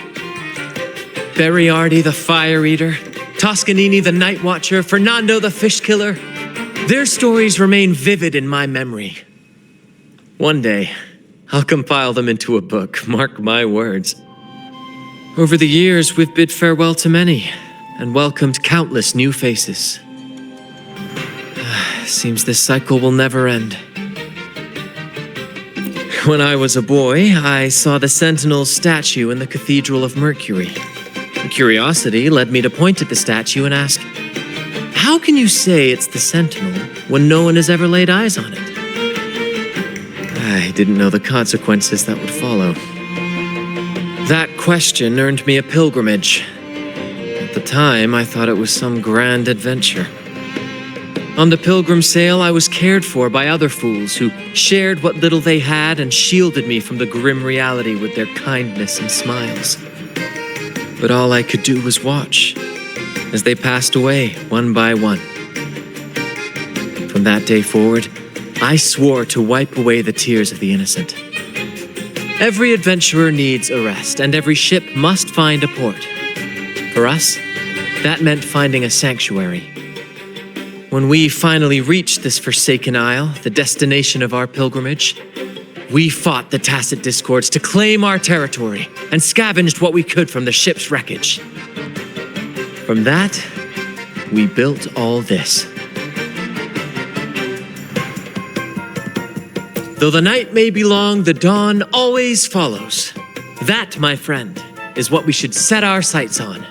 Beriardi the Fire Eater, Toscanini the Night Watcher, Fernando the Fish Killer. Their stories remain vivid in my memory. One day, I'll compile them into a book, mark my words. Over the years, we've bid farewell to many and welcomed countless new faces. Seems this cycle will never end. When I was a boy, I saw the Sentinel's statue in the Cathedral of Mercury. Curiosity led me to point at the statue and ask, how can you say it's the Sentinel when no one has ever laid eyes on it? I didn't know the consequences that would follow. That question earned me a pilgrimage. At the time, I thought it was some grand adventure. On the pilgrim sail, I was cared for by other fools who shared what little they had and shielded me from the grim reality with their kindness and smiles. But all I could do was watch as they passed away one by one. From that day forward, I swore to wipe away the tears of the innocent. Every adventurer needs a rest, and every ship must find a port. For us, that meant finding a sanctuary. When we finally reached this forsaken isle, the destination of our pilgrimage, we fought the tacit discords to claim our territory and scavenged what we could from the ship's wreckage. From that, we built all this. Though the night may be long, the dawn always follows. That, my friend, is what we should set our sights on.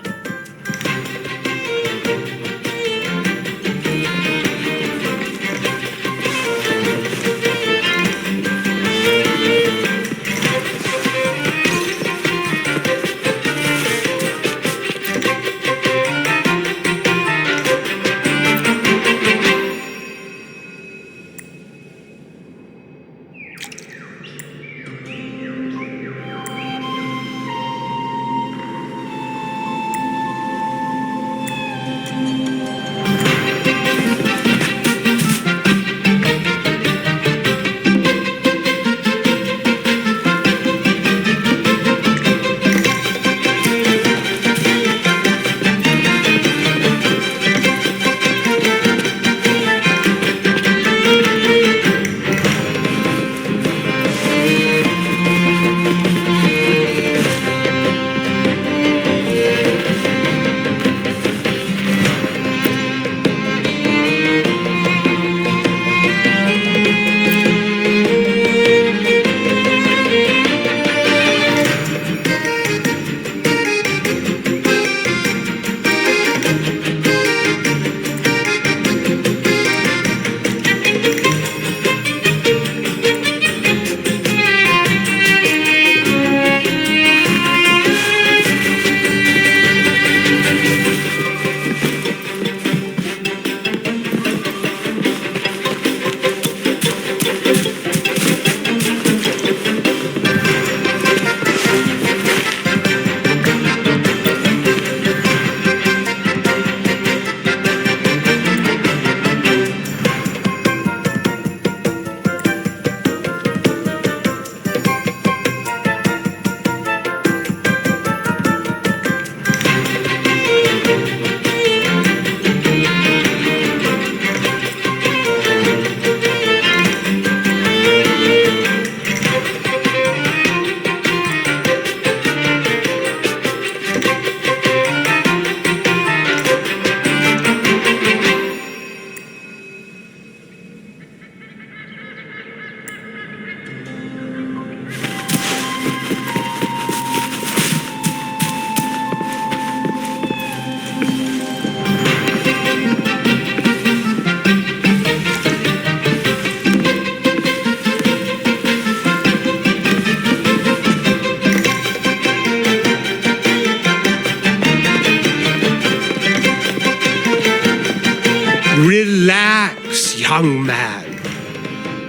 Relax, young man.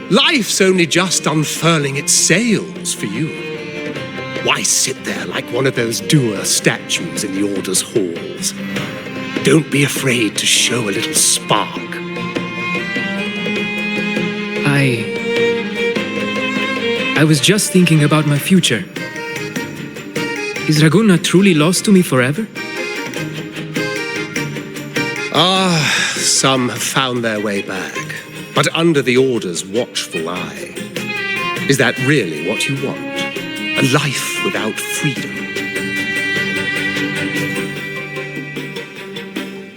Life's only just unfurling its sails for you. Why sit there like one of those dour statues in the Order's halls? Don't be afraid to show a little spark. I was just thinking about my future. Is Raguna truly lost to me forever? Some have found their way back, but under the Order's watchful eye. Is that really what you want? A life without freedom?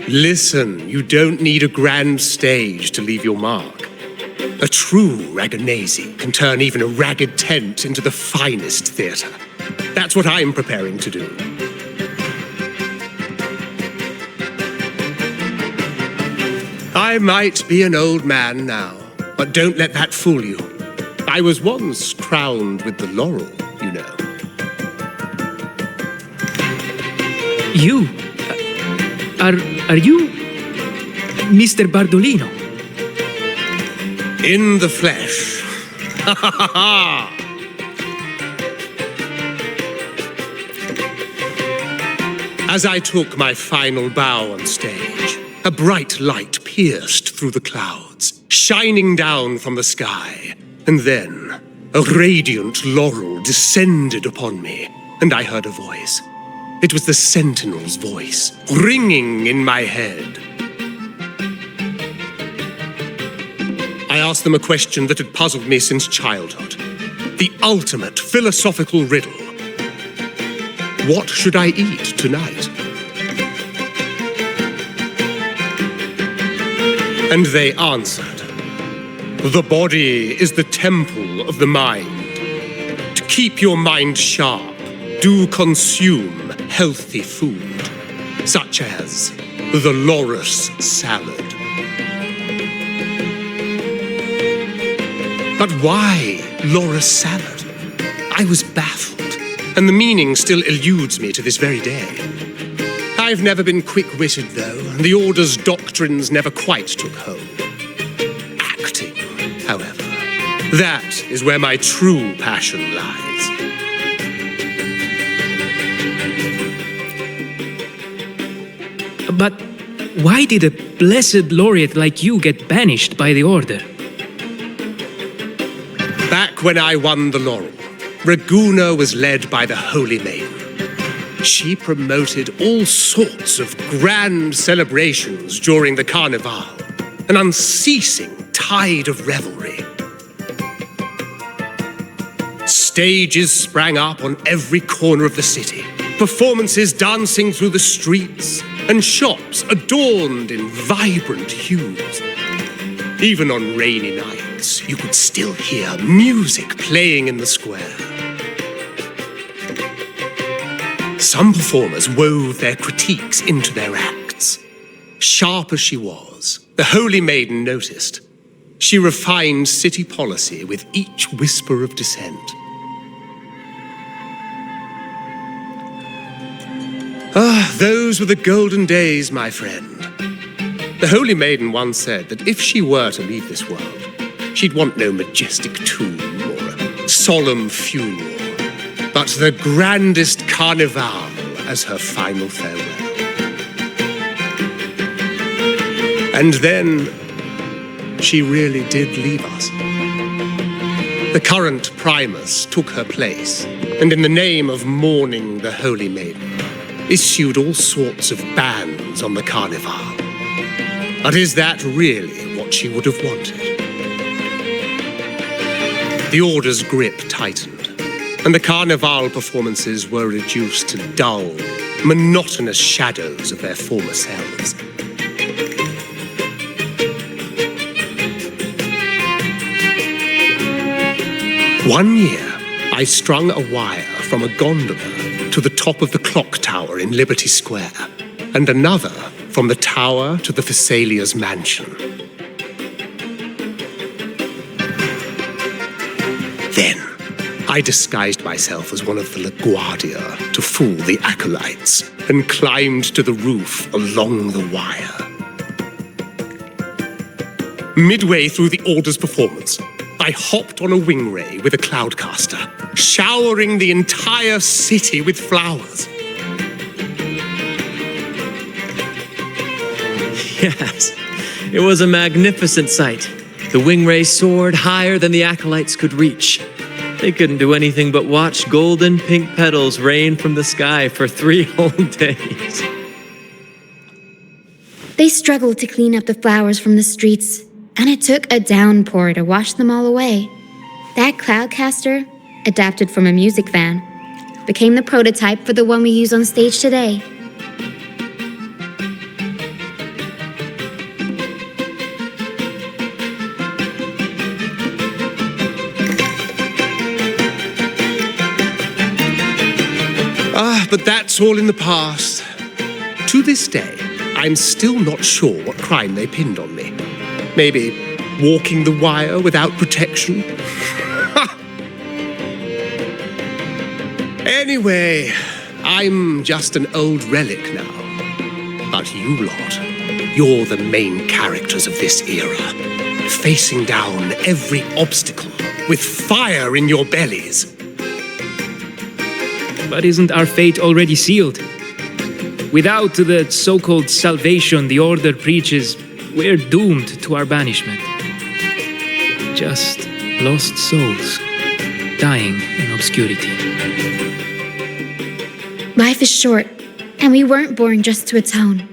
Listen, you don't need a grand stage to leave your mark. A true Raganese can turn even a ragged tent into the finest theatre. That's what I'm preparing to do. I might be an old man now, but don't let that fool you. I was once crowned with the laurel, you know. You? Are you Mr. Bardolino? In the flesh. Ha ha ha ha! As I took my final bow on stage, a bright light pierced through the clouds, shining down from the sky, and then a radiant laurel descended upon me, and I heard a voice. It was the Sentinel's voice, ringing in my head. I asked them a question that had puzzled me since childhood. The ultimate philosophical riddle. What should I eat tonight? And they answered, the body is the temple of the mind. To keep your mind sharp, do consume healthy food, such as the loris salad. But why loris salad? I was baffled, and the meaning still eludes me to this very day. I've never been quick-witted, though, and the Order's doctrines never quite took hold. Acting, however, that is where my true passion lies. But why did a blessed laureate like you get banished by the Order? Back when I won the laurel, Raguna was led by the Holy Maiden. She promoted all sorts of grand celebrations during the Carnival, an unceasing tide of revelry. Stages sprang up on every corner of the city, performances dancing through the streets, and shops adorned in vibrant hues. Even on rainy nights, you could still hear music playing in the square. Some performers wove their critiques into their acts. Sharp as she was, the Holy Maiden noticed. She refined city policy with each whisper of dissent. Ah, those were the golden days, my friend. The Holy Maiden once said that if she were to leave this world, she'd want no majestic tomb or a solemn funeral, but the grandest carnival as her final farewell. And then she really did leave us. The current Primus took her place, and in the name of mourning the Holy Maiden, issued all sorts of bans on the carnival. But is that really what she would have wanted? The Order's grip tightened, and the carnival performances were reduced to dull, monotonous shadows of their former selves. One year, I strung a wire from a gondola to the top of the clock tower in Liberty Square, and another from the tower to the Thessalia's mansion. Then, I disguised myself as one of the LaGuardia to fool the acolytes, and climbed to the roof along the wire. Midway through the Order's performance, I hopped on a wing ray with a cloudcaster, showering the entire city with flowers. Yes, it was a magnificent sight. The wing ray soared higher than the acolytes could reach. They couldn't do anything but watch golden pink petals rain from the sky for 3 whole days. They struggled to clean up the flowers from the streets, and it took a downpour to wash them all away. That cloudcaster, adapted from a music van, became the prototype for the one we use on stage today. But that's all in the past. To this day, I'm still not sure what crime they pinned on me. Maybe walking the wire without protection? Anyway, I'm just an old relic now. But you lot, you're the main characters of this era, facing down every obstacle with fire in your bellies. But isn't our fate already sealed? Without the so-called salvation the Order preaches, we're doomed to our banishment. just lost souls, dying in obscurity. Life is short, and we weren't born just to atone.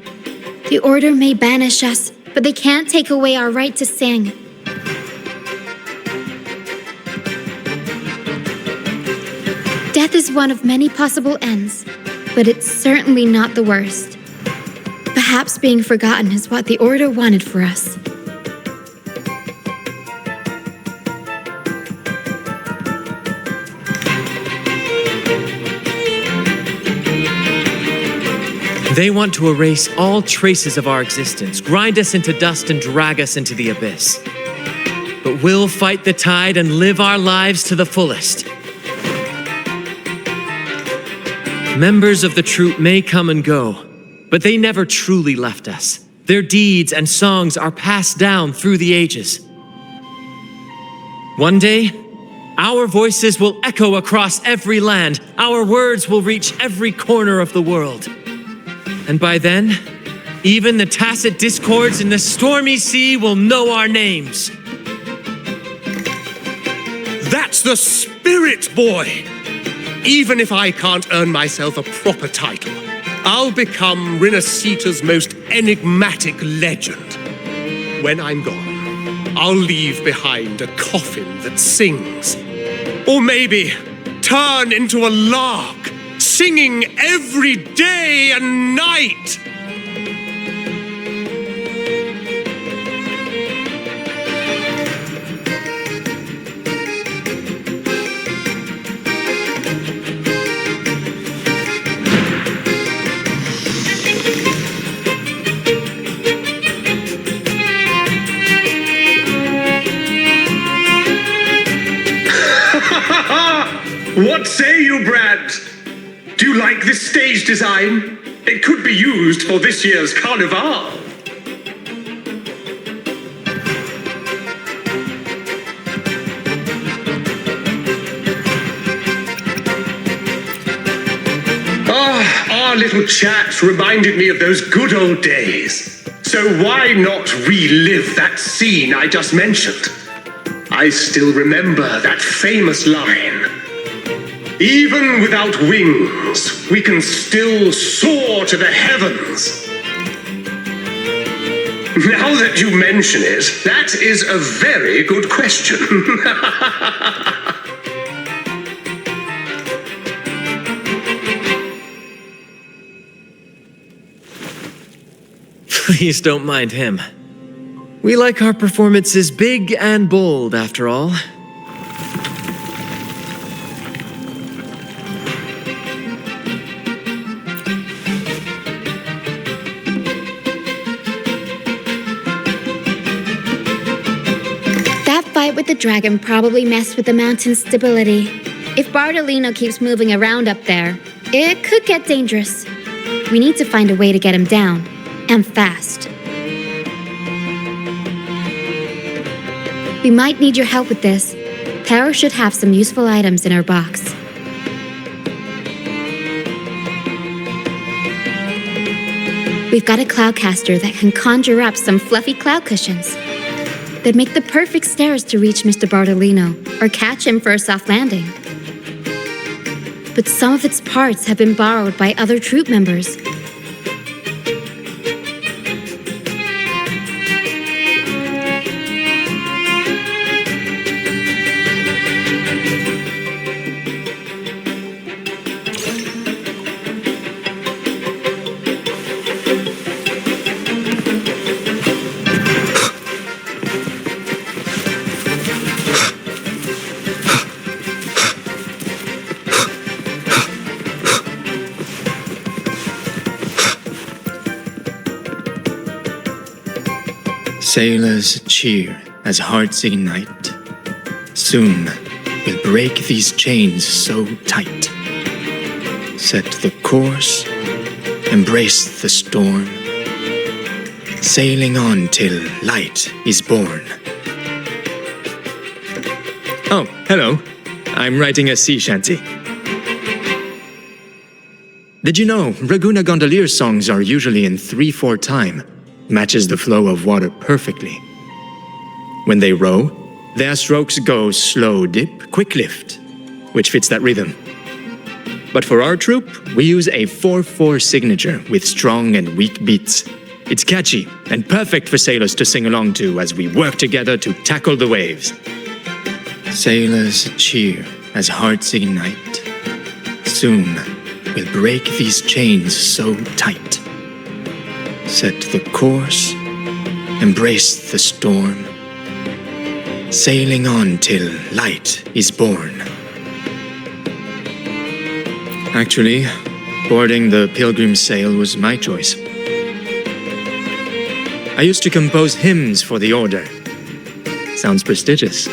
The Order may banish us, but they can't take away our right to sing. Death is one of many possible ends, but it's certainly not the worst. Perhaps being forgotten is what the Order wanted for us. They want to erase all traces of our existence, grind us into dust and drag us into the abyss. But we'll fight the tide and live our lives to the fullest. Members of the troupe may come and go, but they never truly left us. Their deeds and songs are passed down through the ages. One day, our voices will echo across every land. Our words will reach every corner of the world. And by then, even the tacit discords in the stormy sea will know our names. That's the spirit, boy! Even if I can't earn myself a proper title, I'll become Rinascita's most enigmatic legend. When I'm gone, I'll leave behind a coffin that sings. Or maybe turn into a lark, singing every day and night. What say you, Brad? Do you like this stage design? It could be used for this year's carnival. Our little chat reminded me of those good old days. So why not relive that scene I just mentioned? I still remember that famous line. Even without wings, we can still soar to the heavens. Now that you mention it, that is a very good question. Please don't mind him. We like our performances big and bold, after all. With the dragon probably messed with the mountain's stability. If Bartolino keeps moving around up there, it could get dangerous. We need to find a way to get him down, and fast. We might need your help with this. Tara should have some useful items in her box. We've got a cloudcaster that can conjure up some fluffy cloud cushions. They'd make the perfect stairs to reach Mr. Bartolino, or catch him for a soft landing. But some of its parts have been borrowed by other troupe members. Sailors cheer as hearts ignite. Soon we'll break these chains so tight. Set the course, embrace the storm, sailing on till light is born. Oh, hello. I'm writing a sea shanty. Did you know Raguna gondolier songs are usually in 3/4 time? Matches the flow of water perfectly. When they row, Their strokes go slow dip, quick lift, which fits that rhythm. But for our troupe, we use a 4/4 signature with strong and weak beats. It's catchy and perfect for sailors to sing along to as we work together to tackle the waves. Sailors cheer as hearts ignite. Soon we'll break these chains so tight. Set the course, embrace the storm, sailing on till light is born. Actually, boarding the Pilgrim Sail was my choice. I used to compose hymns for the Order. Sounds prestigious.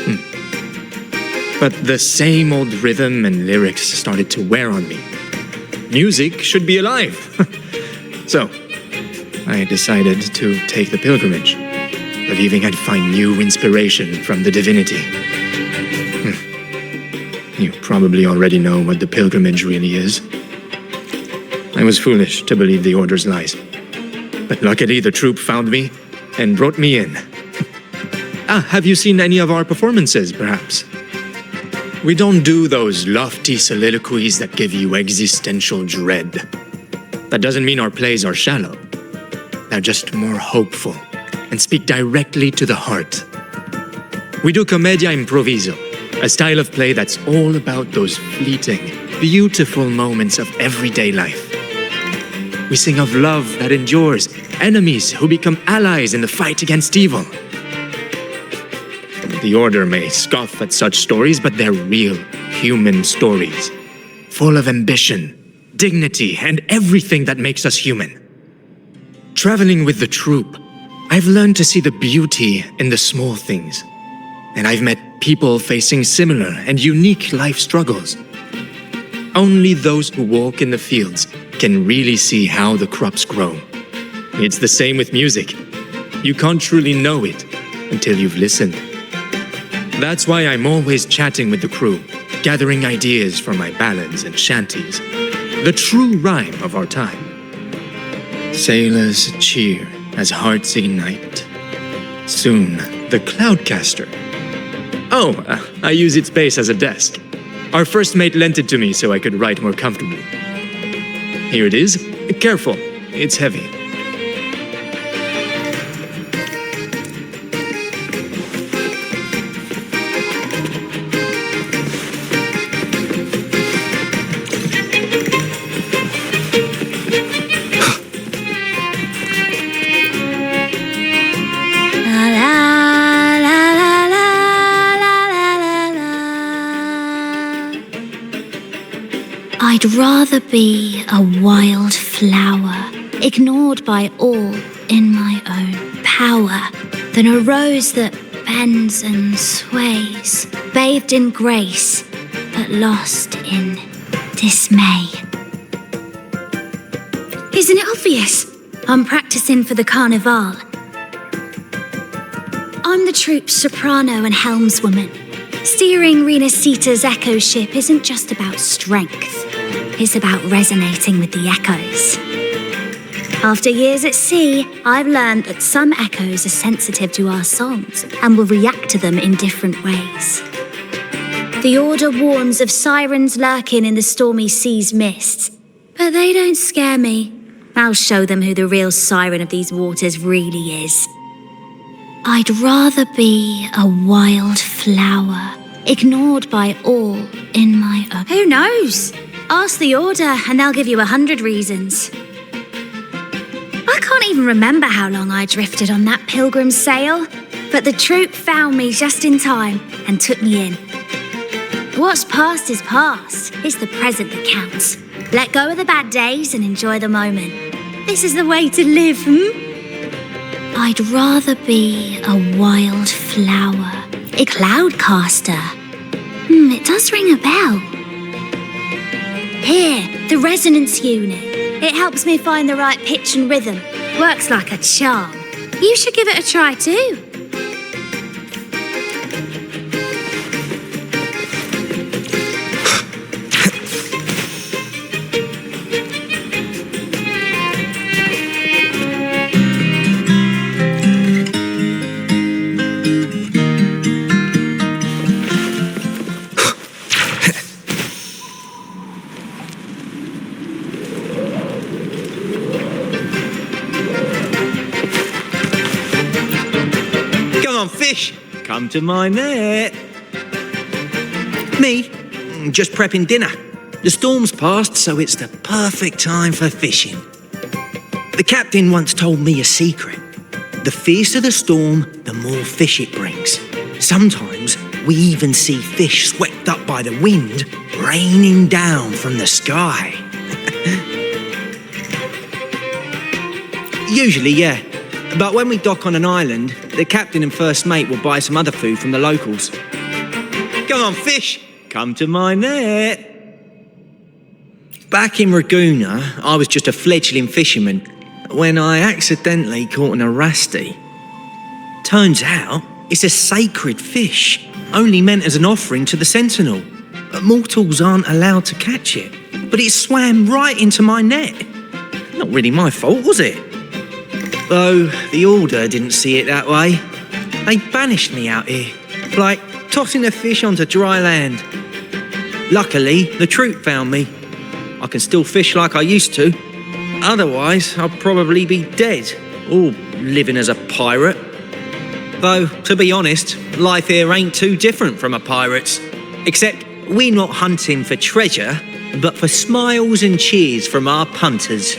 But the same old rhythm and lyrics started to wear on me. Music should be alive. So, I decided to take the pilgrimage, believing I'd find new inspiration from the divinity. You probably already know what the pilgrimage really is. I was foolish to believe the Order's lies. But luckily the troupe found me and brought me in. Have you seen any of our performances, perhaps? We don't do those lofty soliloquies that give you existential dread. That doesn't mean our plays are shallow. They're just more hopeful and speak directly to the heart. We do commedia improviso, a style of play that's all about those fleeting, beautiful moments of everyday life. We sing of love that endures, enemies who become allies in the fight against evil. The Order may scoff at such stories, but they're real, human stories, full of ambition, dignity, and everything that makes us human. Traveling with the troupe, I've learned to see the beauty in the small things, and I've met people facing similar and unique life struggles. Only those who walk in the fields can really see how the crops grow. It's the same with music. You can't truly know it until you've listened. That's why I'm always chatting with the crew, gathering ideas for my ballads and shanties, the true rhyme of our time. Sailors cheer as hearts ignite. Soon, the Cloudcaster. Oh, I use its base as a desk. Our first mate lent it to me so I could write more comfortably. Here it is. Careful, it's heavy. I'd rather be a wild flower, ignored by all in my own power, than a rose that bends and sways, bathed in grace, but lost in dismay. Isn't it obvious? I'm practicing for the Carnival. I'm the troupe's soprano and helmswoman. Steering Rinascita's echo ship isn't just about strength. It's about resonating with the echoes. After years at sea, I've learned that some echoes are sensitive to our songs and will react to them in different ways. The Order warns of sirens lurking in the stormy sea's mists, but they don't scare me. I'll show them who the real siren of these waters really is. I'd rather be a wild flower, ignored by all in my own. Who knows? Ask the Order and they'll give you 100 reasons. I can't even remember how long I drifted on that pilgrim sail, but the troupe found me just in time and took me in. What's past is past. It's the present that counts. Let go of the bad days and enjoy the moment. This is the way to live, I'd rather be a wild flower, a cloudcaster. It does ring a bell. Here, the resonance unit. It helps me find the right pitch and rhythm. Works like a charm. You should give it a try too. come to my net. Me? Just prepping dinner. The storm's passed, so it's the perfect time for fishing. The captain once told me a secret. The fiercer the storm, the more fish it brings. Sometimes we even see fish swept up by the wind, raining down from the sky. Usually, yeah. But when we dock on an island, the captain and first mate will buy some other food from the locals. Come on, fish! Come to my net. Back in Ragoona, I was just a fledgling fisherman when I accidentally caught an arasti. Turns out, it's a sacred fish, only meant as an offering to the sentinel. Mortals aren't allowed to catch it, but it swam right into my net. Not really my fault, was it? Though the Order didn't see it that way. They banished me out here, like tossing a fish onto dry land. Luckily, the troop found me. I can still fish like I used to. Otherwise, I'd probably be dead, or living as a pirate. Though, to be honest, life here ain't too different from a pirate's. Except we're not hunting for treasure, but for smiles and cheers from our punters.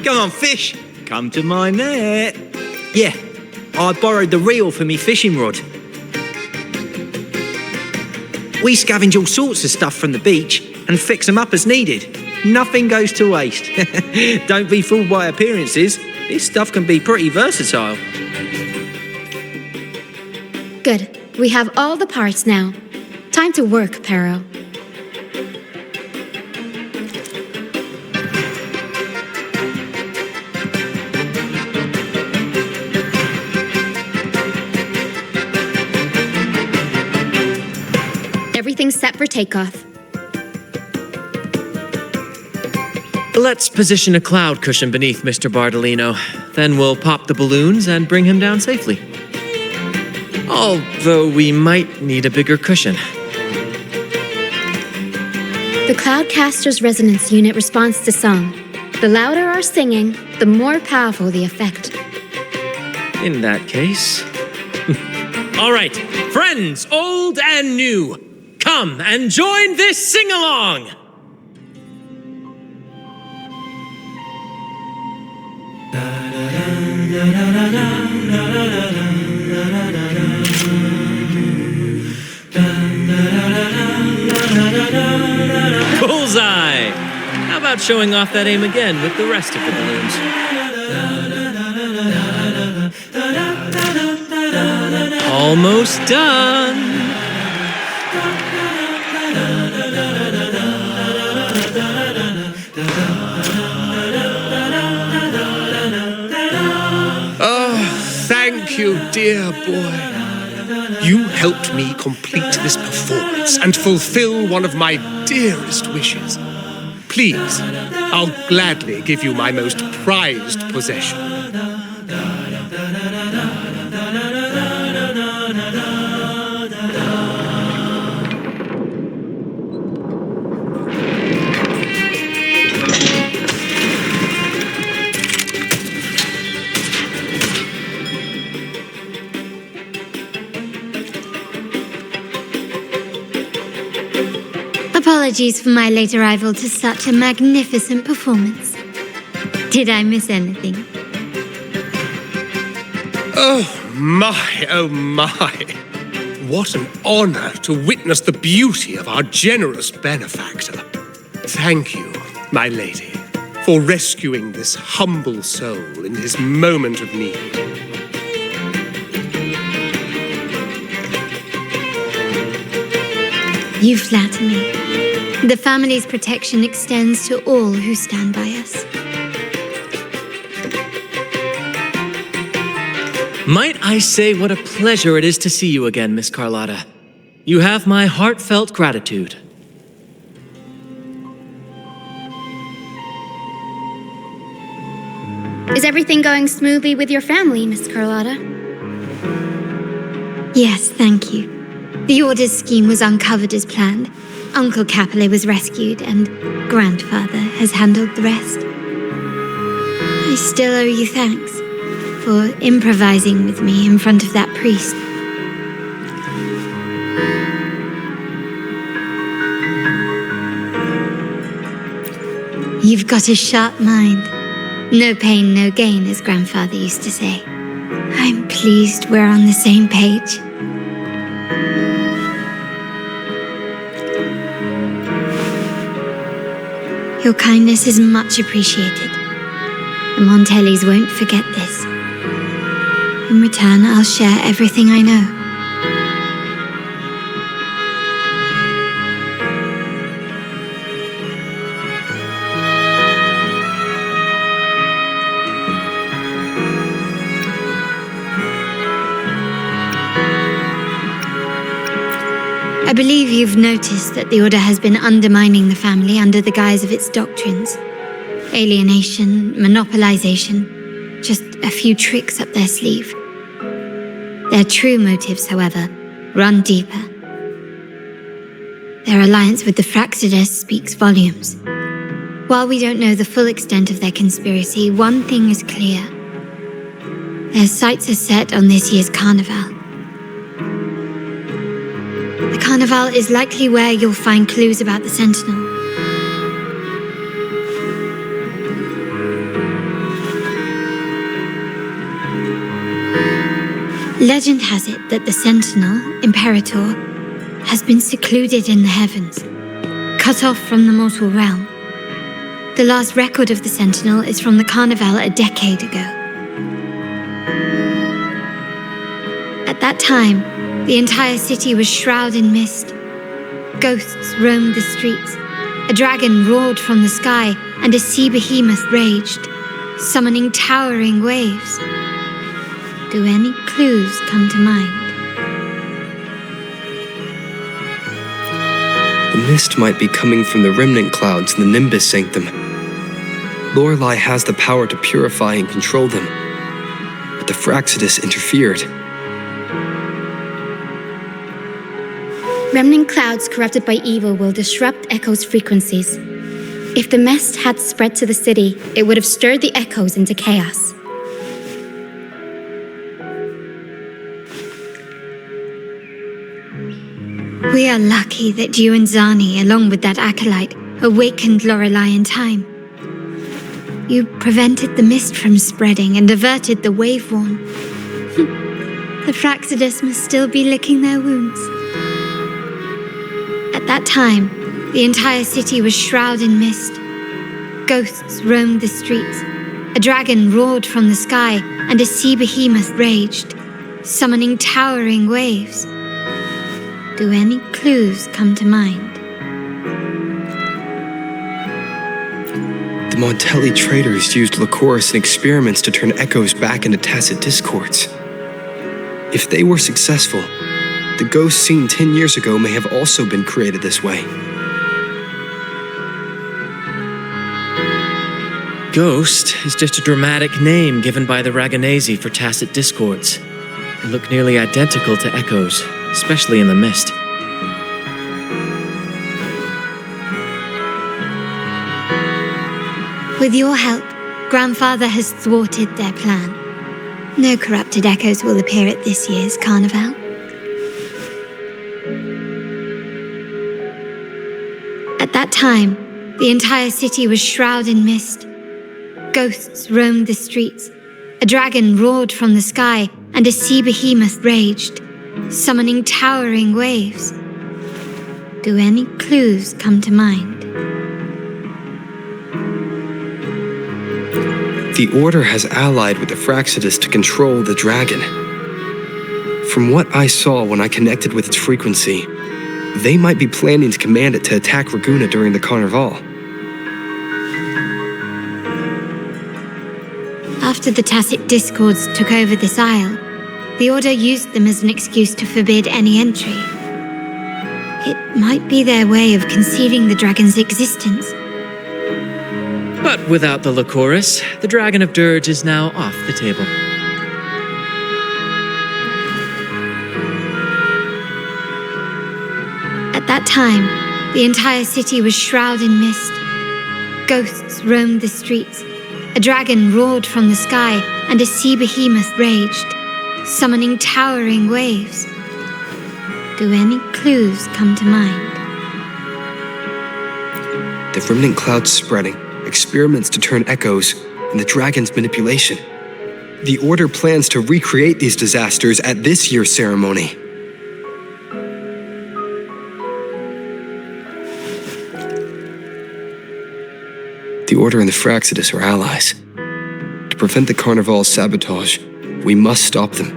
Come on, fish, come to my net. Yeah, I borrowed the reel for me fishing rod. We scavenge all sorts of stuff from the beach and fix them up as needed. Nothing goes to waste. Don't be fooled by appearances. This stuff can be pretty versatile. Good. We have all the parts now. Time to work, Pero. Everything's set for takeoff. Let's position a cloud cushion beneath Mr. Bardolino. Then we'll pop the balloons and bring him down safely. Although we might need a bigger cushion. The Cloudcaster's resonance unit responds to song. The louder our singing, the more powerful the effect. In that case... All right, friends, old and new, come and join this sing-along! Bullseye! How about showing off that aim again with the rest of the balloons? Almost done! Thank you, dear boy. You helped me complete this performance and fulfill one of my dearest wishes. Please, I'll gladly give you my most prized possession. Apologies for my late arrival to such a magnificent performance. Did I miss anything? Oh my. What an honor to witness the beauty of our generous benefactor. Thank you, my lady, for rescuing this humble soul in his moment of need. You flatter me. The family's protection extends to all who stand by us. Might I say what a pleasure it is to see you again, Miss Carlotta. You have my heartfelt gratitude. Is everything going smoothly with your family, Miss Carlotta? Yes, thank you. The Order's scheme was uncovered as planned. Uncle Capilet was rescued, and Grandfather has handled the rest. I still owe you thanks. for improvising with me in front of that priest. You've got a sharp mind. No pain, no gain, as Grandfather used to say. I'm pleased we're on the same page. Your kindness is much appreciated. The Montellis won't forget this. In return, I'll share everything I know. I believe you've noticed that the Order has been undermining the family under the guise of its doctrines. Alienation, monopolization, just a few tricks up their sleeve. Their true motives, however, run deeper. Their alliance with the Fraxidus speaks volumes. While we don't know the full extent of their conspiracy, one thing is clear. Their sights are set on this year's carnival. The carnival is likely where you'll find clues about the Sentinel. Legend has it that the Sentinel, Imperator, has been secluded in the heavens, cut off from the mortal realm. The last record of the Sentinel is from the carnival a decade ago. At that time, the entire city was shrouded in mist. Ghosts roamed the streets. A dragon roared from the sky, and a sea behemoth raged, summoning towering waves. Do any clues come to mind? The mist might be coming from the remnant clouds in the Nimbus Sanctum. Lorelei has the power to purify and control them, but the Fraxidus interfered. Remnant clouds corrupted by evil will disrupt Echo's frequencies. If the mist had spread to the city, it would have stirred the echoes into chaos. We are lucky that you and Zani, along with that acolyte, awakened Lorelei in time. You prevented the mist from spreading and averted the wave-worn. The Fraxidus must still be licking their wounds. At that time, the entire city was shrouded in mist. Ghosts roamed the streets. A dragon roared from the sky, and a sea behemoth raged, summoning towering waves. Do any clues come to mind? The Montelli traders used Lycoris in experiments to turn echoes back into tacit discords. If they were successful, the ghosts seen 10 years ago may have also been created this way. Ghost is just a dramatic name given by the Raganesi for tacit discords. They look nearly identical to echoes, especially in the mist. With your help, Grandfather has thwarted their plan. No corrupted echoes will appear at this year's carnival. At that time, the entire city was shrouded in mist. Ghosts roamed the streets. A dragon roared from the sky, and a sea behemoth raged, summoning towering waves. Do any clues come to mind? The Order has allied with the Fraxidus to control the dragon. From what I saw when I connected with its frequency, they might be planning to command it to attack Raguna during the Carnival. After the tacit discords took over this isle, the Order used them as an excuse to forbid any entry. It might be their way of concealing the dragon's existence. But without the Lycoris, the Dragon of Dirge is now off the table. At that time, the entire city was shrouded in mist. Ghosts roamed the streets. A dragon roared from the sky, and a sea behemoth raged, summoning towering waves. Do any clues come to mind? The remnant clouds spreading, experiments to turn echoes, and the dragon's manipulation. The Order plans to recreate these disasters at this year's ceremony. The Order and the Fraxidus are allies. To prevent the Carnival's sabotage, we must stop them.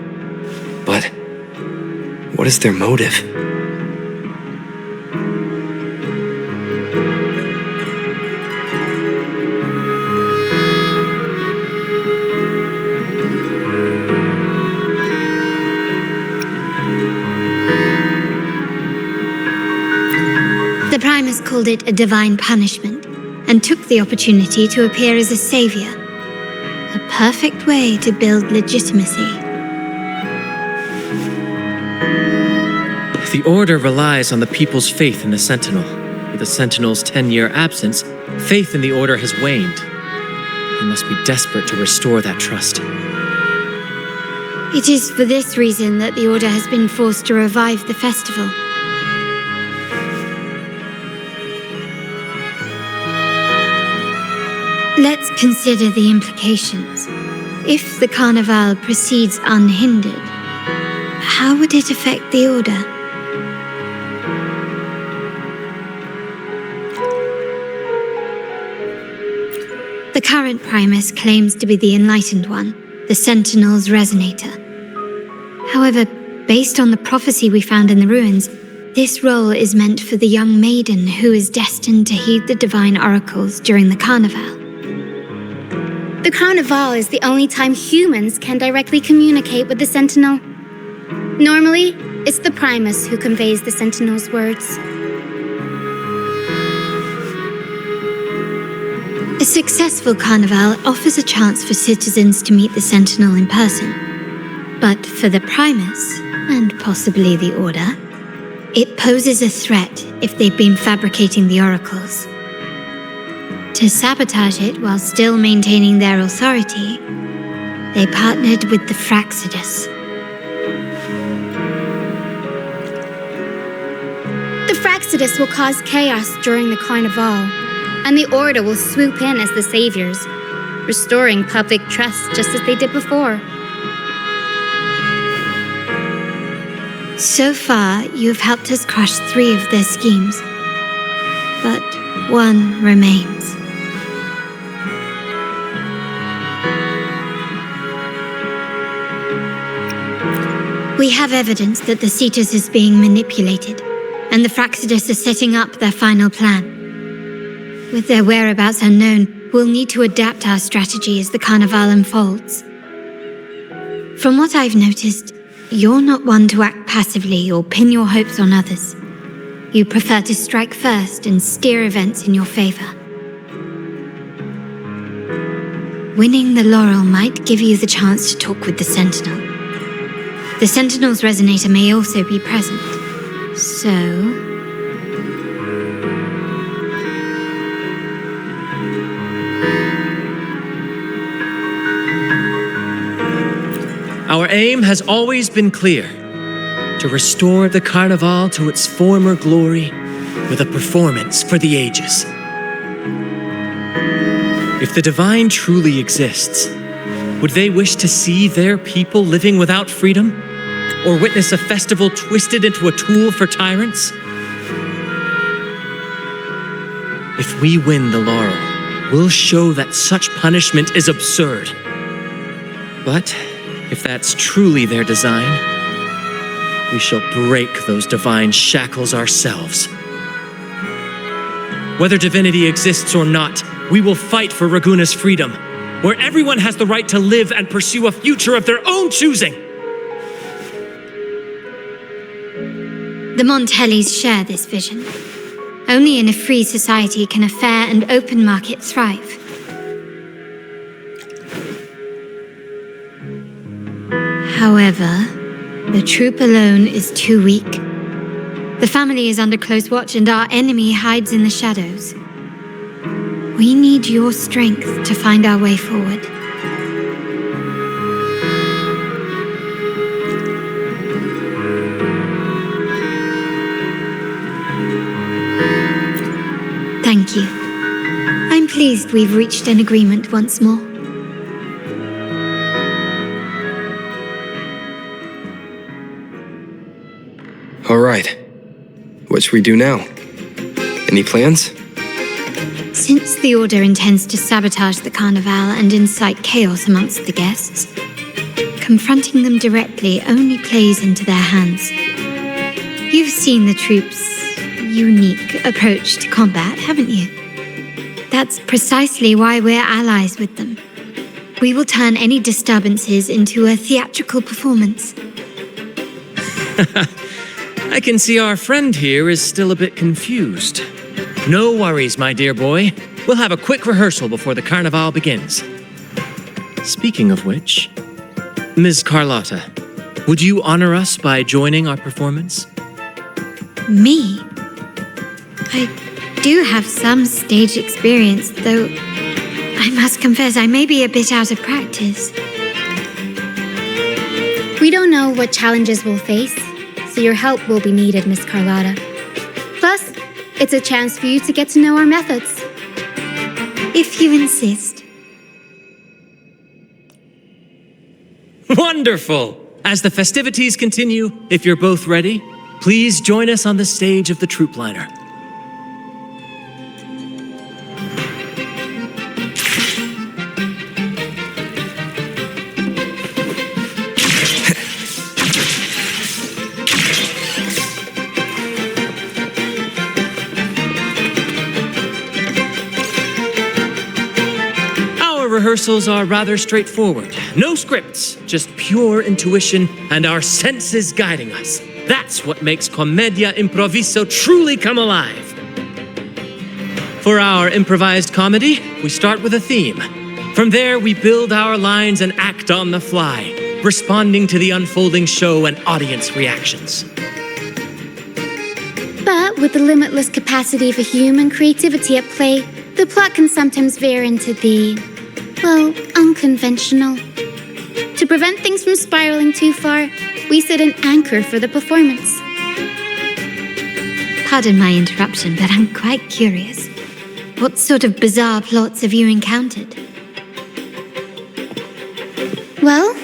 But what is their motive? The Primus called it a divine punishment, and took the opportunity to appear as a savior. A perfect way to build legitimacy. The Order relies on the people's faith in the Sentinel. With the Sentinel's 10-year absence, faith in the Order has waned. We must be desperate to restore that trust. It is for this reason that the Order has been forced to revive the festival. Let's consider the implications. If the Carnival proceeds unhindered, how would it affect the Order? The current Primus claims to be the Enlightened One, the Sentinel's Resonator. However, based on the prophecy we found in the ruins, this role is meant for the young maiden who is destined to heed the divine oracles during the Carnival. The Carnival is the only time humans can directly communicate with the Sentinel. Normally, it's the Primus who conveys the Sentinel's words. A successful Carnival offers a chance for citizens to meet the Sentinel in person. But for the Primus, and possibly the Order, it poses a threat if they've been fabricating the oracles. To sabotage it while still maintaining their authority, they partnered with the Fraxidus. The Fraxidus will cause chaos during the Carnival, and the Order will swoop in as the saviors, restoring public trust just as they did before. So far, you've helped us crush 3 of their schemes, but one remains. We have evidence that the Cetus is being manipulated, and the Fraxidus are setting up their final plan. With their whereabouts unknown, we'll need to adapt our strategy as the Carnival unfolds. From what I've noticed, you're not one to act passively or pin your hopes on others. You prefer to strike first and steer events in your favor. Winning the laurel might give you the chance to talk with the Sentinel. The Sentinel's Resonator may also be present, so... Our aim has always been clear: to restore the Carnival to its former glory with a performance for the ages. If the Divine truly exists, would they wish to see their people living without freedom? Or witness a festival twisted into a tool for tyrants? If we win the laurel, we'll show that such punishment is absurd. But if that's truly their design, we shall break those divine shackles ourselves. Whether divinity exists or not, we will fight for Raguna's freedom, where everyone has the right to live and pursue a future of their own choosing. The Montellis share this vision. Only in a free society can a fair and open market thrive. However, the troop alone is too weak. The family is under close watch and our enemy hides in the shadows. We need your strength to find our way forward. Thank you. I'm pleased we've reached an agreement once more. All right. What should we do now? Any plans? Since the Order intends to sabotage the Carnival and incite chaos amongst the guests, confronting them directly only plays into their hands. You've seen the troops' unique approach to combat, haven't you? That's precisely why we're allies with them. We will turn any disturbances into a theatrical performance. I can see our friend here is still a bit confused. No worries, my dear boy. We'll have a quick rehearsal before the Carnival begins. Speaking of which, Ms. Carlotta, would you honor us by joining our performance? Me? I do have some stage experience, though I must confess I may be a bit out of practice. We don't know what challenges we'll face, so your help will be needed, Miss Carlotta. Plus, it's a chance for you to get to know our methods. If you insist. Wonderful! As the festivities continue, if you're both ready, please join us on the stage of the troop liner. Rehearsals are rather straightforward. No scripts, just pure intuition and our senses guiding us. That's what makes Commedia Improviso truly come alive. For our improvised comedy, we start with a theme. From there, we build our lines and act on the fly, responding to the unfolding show and audience reactions. But with the limitless capacity for human creativity at play, the plot can sometimes veer into the unconventional. To prevent things from spiraling too far, we set an anchor for the performance. Pardon my interruption, but I'm quite curious. What sort of bizarre plots have you encountered? Well,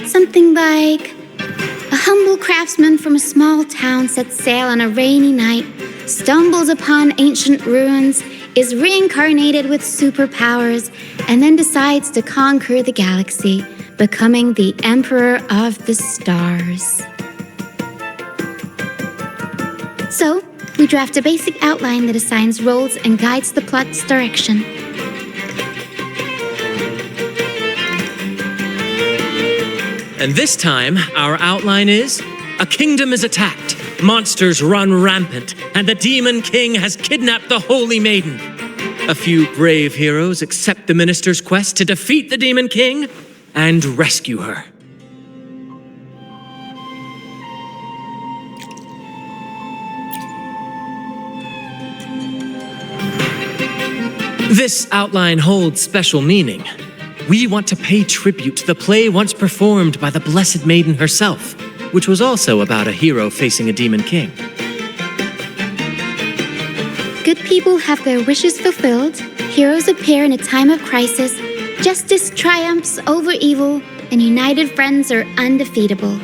something like a humble craftsman from a small town sets sail on a rainy night, stumbles upon ancient ruins, is reincarnated with superpowers, and then decides to conquer the galaxy, becoming the Emperor of the Stars. So, we draft a basic outline that assigns roles and guides the plot's direction. And this time, our outline is: a kingdom is attacked, monsters run rampant, and the Demon King has kidnapped the Holy Maiden. A few brave heroes accept the minister's quest to defeat the Demon King and rescue her. This outline holds special meaning. We want to pay tribute to the play once performed by the Blessed Maiden herself, which was also about a hero facing a Demon King. Good people have their wishes fulfilled, heroes appear in a time of crisis, justice triumphs over evil, and united friends are undefeatable.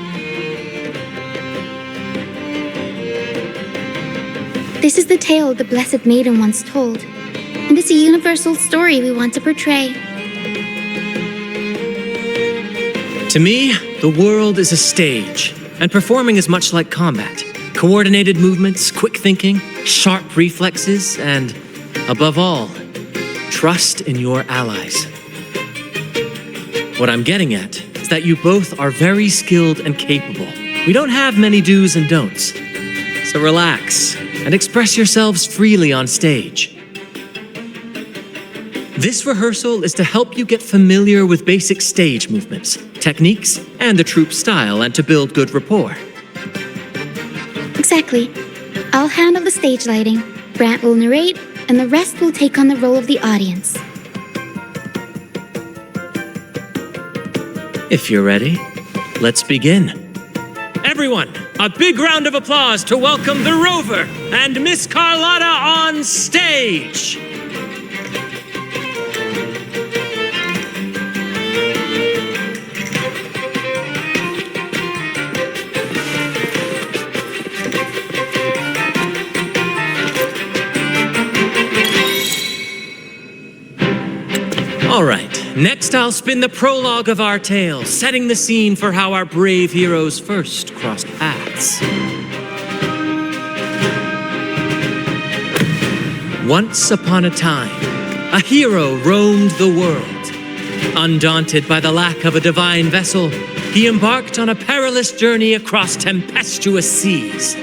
This is the tale the Blessed Maiden once told, and it's a universal story we want to portray. To me, the world is a stage, and performing is much like combat. Coordinated movements, quick thinking, sharp reflexes, and, above all, trust in your allies. What I'm getting at is that you both are very skilled and capable. We don't have many do's and don'ts. So relax and express yourselves freely on stage. This rehearsal is to help you get familiar with basic stage movements, techniques, and the troupe style, and to build good rapport. Exactly. I'll handle the stage lighting. Brant will narrate, and the rest will take on the role of the audience. If you're ready, let's begin. Everyone, a big round of applause to welcome the Rover and Miss Carlotta on stage. All right, next I'll spin the prologue of our tale, setting the scene for how our brave heroes first crossed paths. Once upon a time, a hero roamed the world. Undaunted by the lack of a divine vessel, he embarked on a perilous journey across tempestuous seas.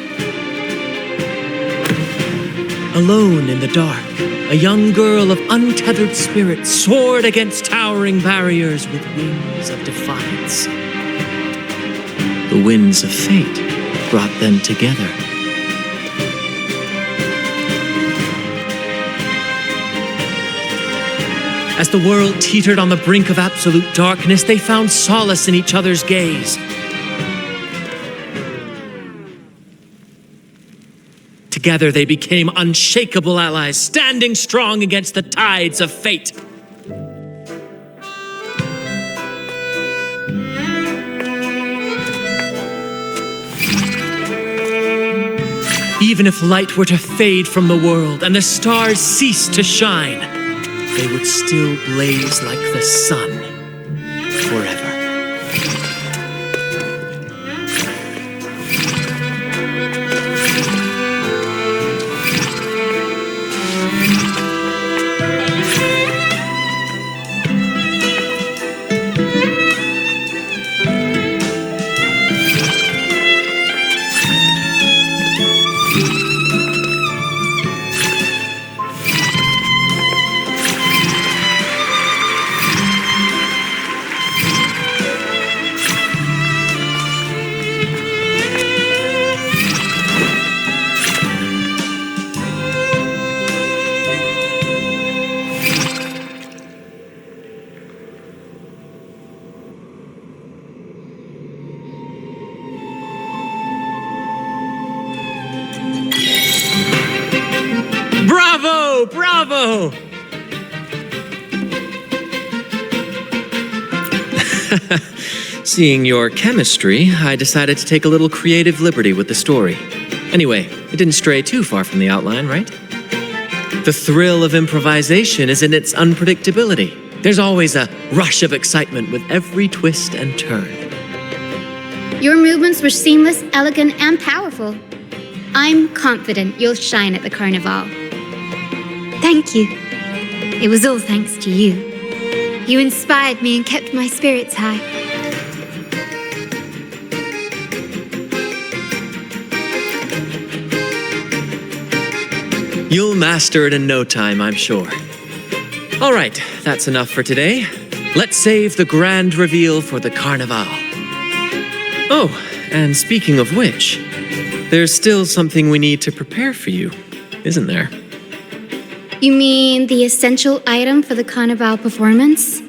Alone in the dark, a young girl of untethered spirit soared against towering barriers with wings of defiance. The winds of fate brought them together. As the world teetered on the brink of absolute darkness, they found solace in each other's gaze. Together they became unshakable allies, standing strong against the tides of fate. Even if light were to fade from the world and the stars cease to shine, they would still blaze like the sun forever. Bravo! Bravo! Seeing your chemistry, I decided to take a little creative liberty with the story. Anyway, it didn't stray too far from the outline, right? The thrill of improvisation is in its unpredictability. There's always a rush of excitement with every twist and turn. Your movements were seamless, elegant, and powerful. I'm confident you'll shine at the Carnival. Thank you. It was all thanks to you. You inspired me and kept my spirits high. You'll master it in no time, I'm sure. All right, that's enough for today. Let's save the grand reveal for the Carnival. Oh, and speaking of which, there's still something we need to prepare for you, isn't there? You mean the essential item for the Carnival performance?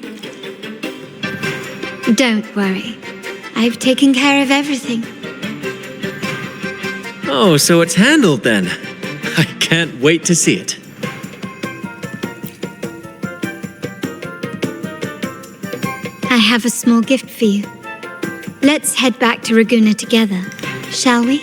Don't worry. I've taken care of everything. Oh, so it's handled then. I can't wait to see it. I have a small gift for you. Let's head back to Ragusa together, shall we?